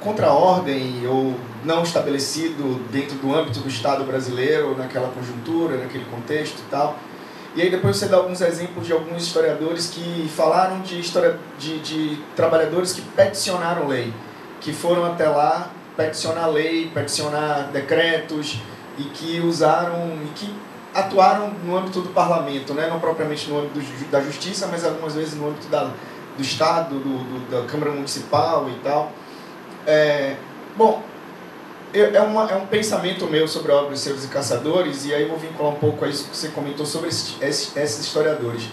[SPEAKER 6] contra a ordem ou não estabelecido dentro do âmbito do Estado brasileiro, naquela conjuntura, naquele contexto e tal. E aí depois você dá alguns exemplos de alguns historiadores que falaram de trabalhadores que peticionaram lei, que foram até lá peticionar lei, peticionar decretos, e que usaram, e que atuaram no âmbito do parlamento, né? Não propriamente no âmbito da justiça, mas algumas vezes no âmbito do Estado, da Câmara Municipal e tal. Bom, é um pensamento meu sobre a obra dos Senhores e Caçadores, e aí eu vou vincular um pouco a isso que você comentou sobre esses historiadores.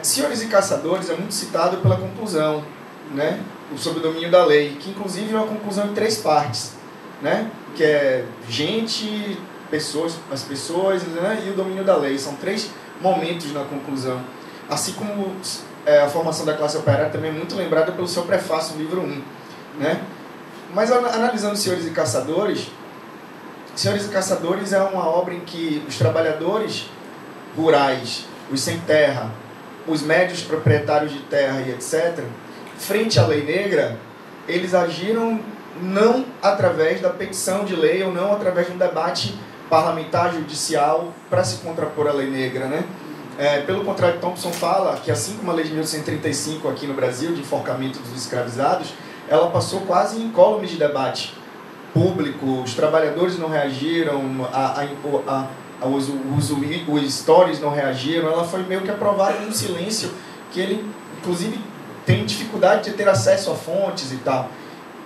[SPEAKER 6] Senhores e Caçadores é muito citado pela conclusão, né, sobre o domínio da lei, que inclusive é uma conclusão em 3 partes, né, que é gente, as pessoas, né, e o domínio da lei. São 3 momentos na conclusão. Assim como a formação da classe operária também é muito lembrada pelo seu prefácio, livro 1, né? Mas analisando Senhores e Caçadores é uma obra em que os trabalhadores rurais, os sem terra, os médios proprietários de terra e etc., frente à lei negra, eles agiram não através da petição de lei ou não através de um debate parlamentar, judicial, para se contrapor à lei negra, né? Pelo contrário, Thompson fala que, assim como a lei de 1835 aqui no Brasil, de enforcamento dos escravizados, ela passou quase incólume de debate público, os trabalhadores não reagiram, os stories não reagiram, ela foi meio que aprovada em um silêncio, que ele, inclusive, tem dificuldade de ter acesso a fontes e tal.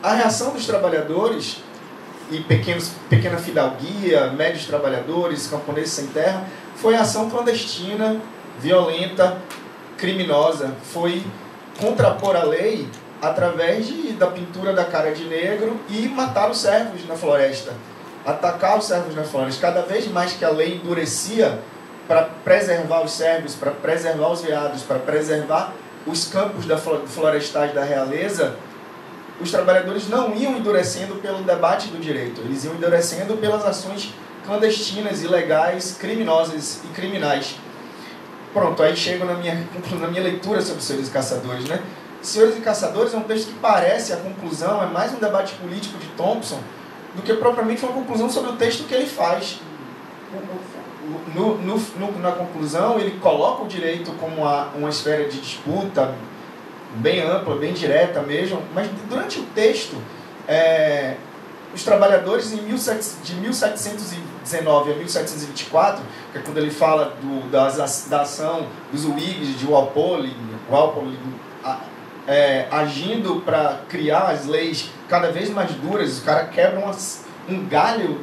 [SPEAKER 6] A reação dos trabalhadores, e pequena fidalguia, médios trabalhadores, camponeses sem terra, foi ação clandestina, violenta, criminosa, foi contrapor a lei através da pintura da cara de negro e matar os servos na floresta, atacar os servos na floresta. Cada vez mais que a lei endurecia para preservar os servos, para preservar os veados, para preservar os campos florestais da realeza, os trabalhadores não iam endurecendo pelo debate do direito, eles iam endurecendo pelas ações clandestinas, ilegais, criminosas e criminais. Pronto, aí chego na minha leitura sobre Senhores e Caçadores, né? Senhores e Caçadores é um texto que parece, a conclusão, é mais um debate político de Thompson do que propriamente uma conclusão sobre o texto que ele faz. Na conclusão, ele coloca o direito como uma esfera de disputa bem ampla, bem direta mesmo, mas durante o texto, os trabalhadores de 1719 a 1724, que é quando ele fala da ação dos Whigs de Walpole agindo para criar as leis cada vez mais duras, o cara quebra um galho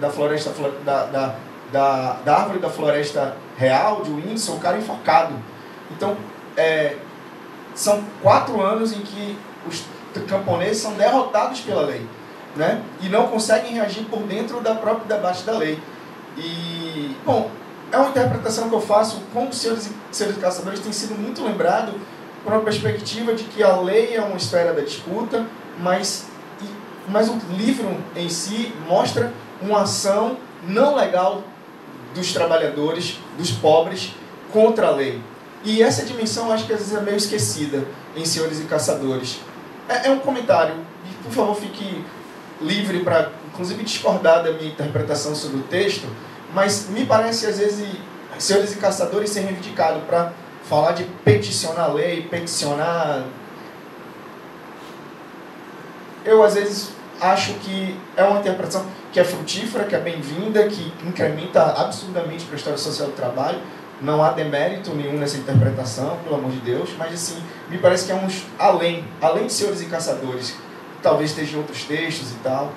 [SPEAKER 6] da floresta, da árvore da floresta real de Windsor, o cara é enforcado. Então, são 4 anos em que os camponeses são derrotados pela lei, né? E não conseguem reagir por dentro da própria debate da lei. E, bom, é uma interpretação que eu faço, como Senhores e Caçadores tem sido muito lembrado por uma perspectiva de que a lei é uma esfera da disputa, mas o livro em si mostra uma ação não legal dos trabalhadores, dos pobres, contra a lei. E essa dimensão acho que às vezes é meio esquecida em Senhores e Caçadores. É um comentário, e por favor fique livre para, inclusive, discordar da minha interpretação sobre o texto, mas me parece às vezes Senhores e Caçadores ser reivindicado para falar de peticionar a lei, peticionar... Eu às vezes acho que é uma interpretação que é frutífera, que é bem-vinda, que incrementa absurdamente para a história social do trabalho. Não há demérito nenhum nessa interpretação, pelo amor de Deus, mas assim, me parece que é além de Senhores e Caçadores, talvez estejam outros textos e tal,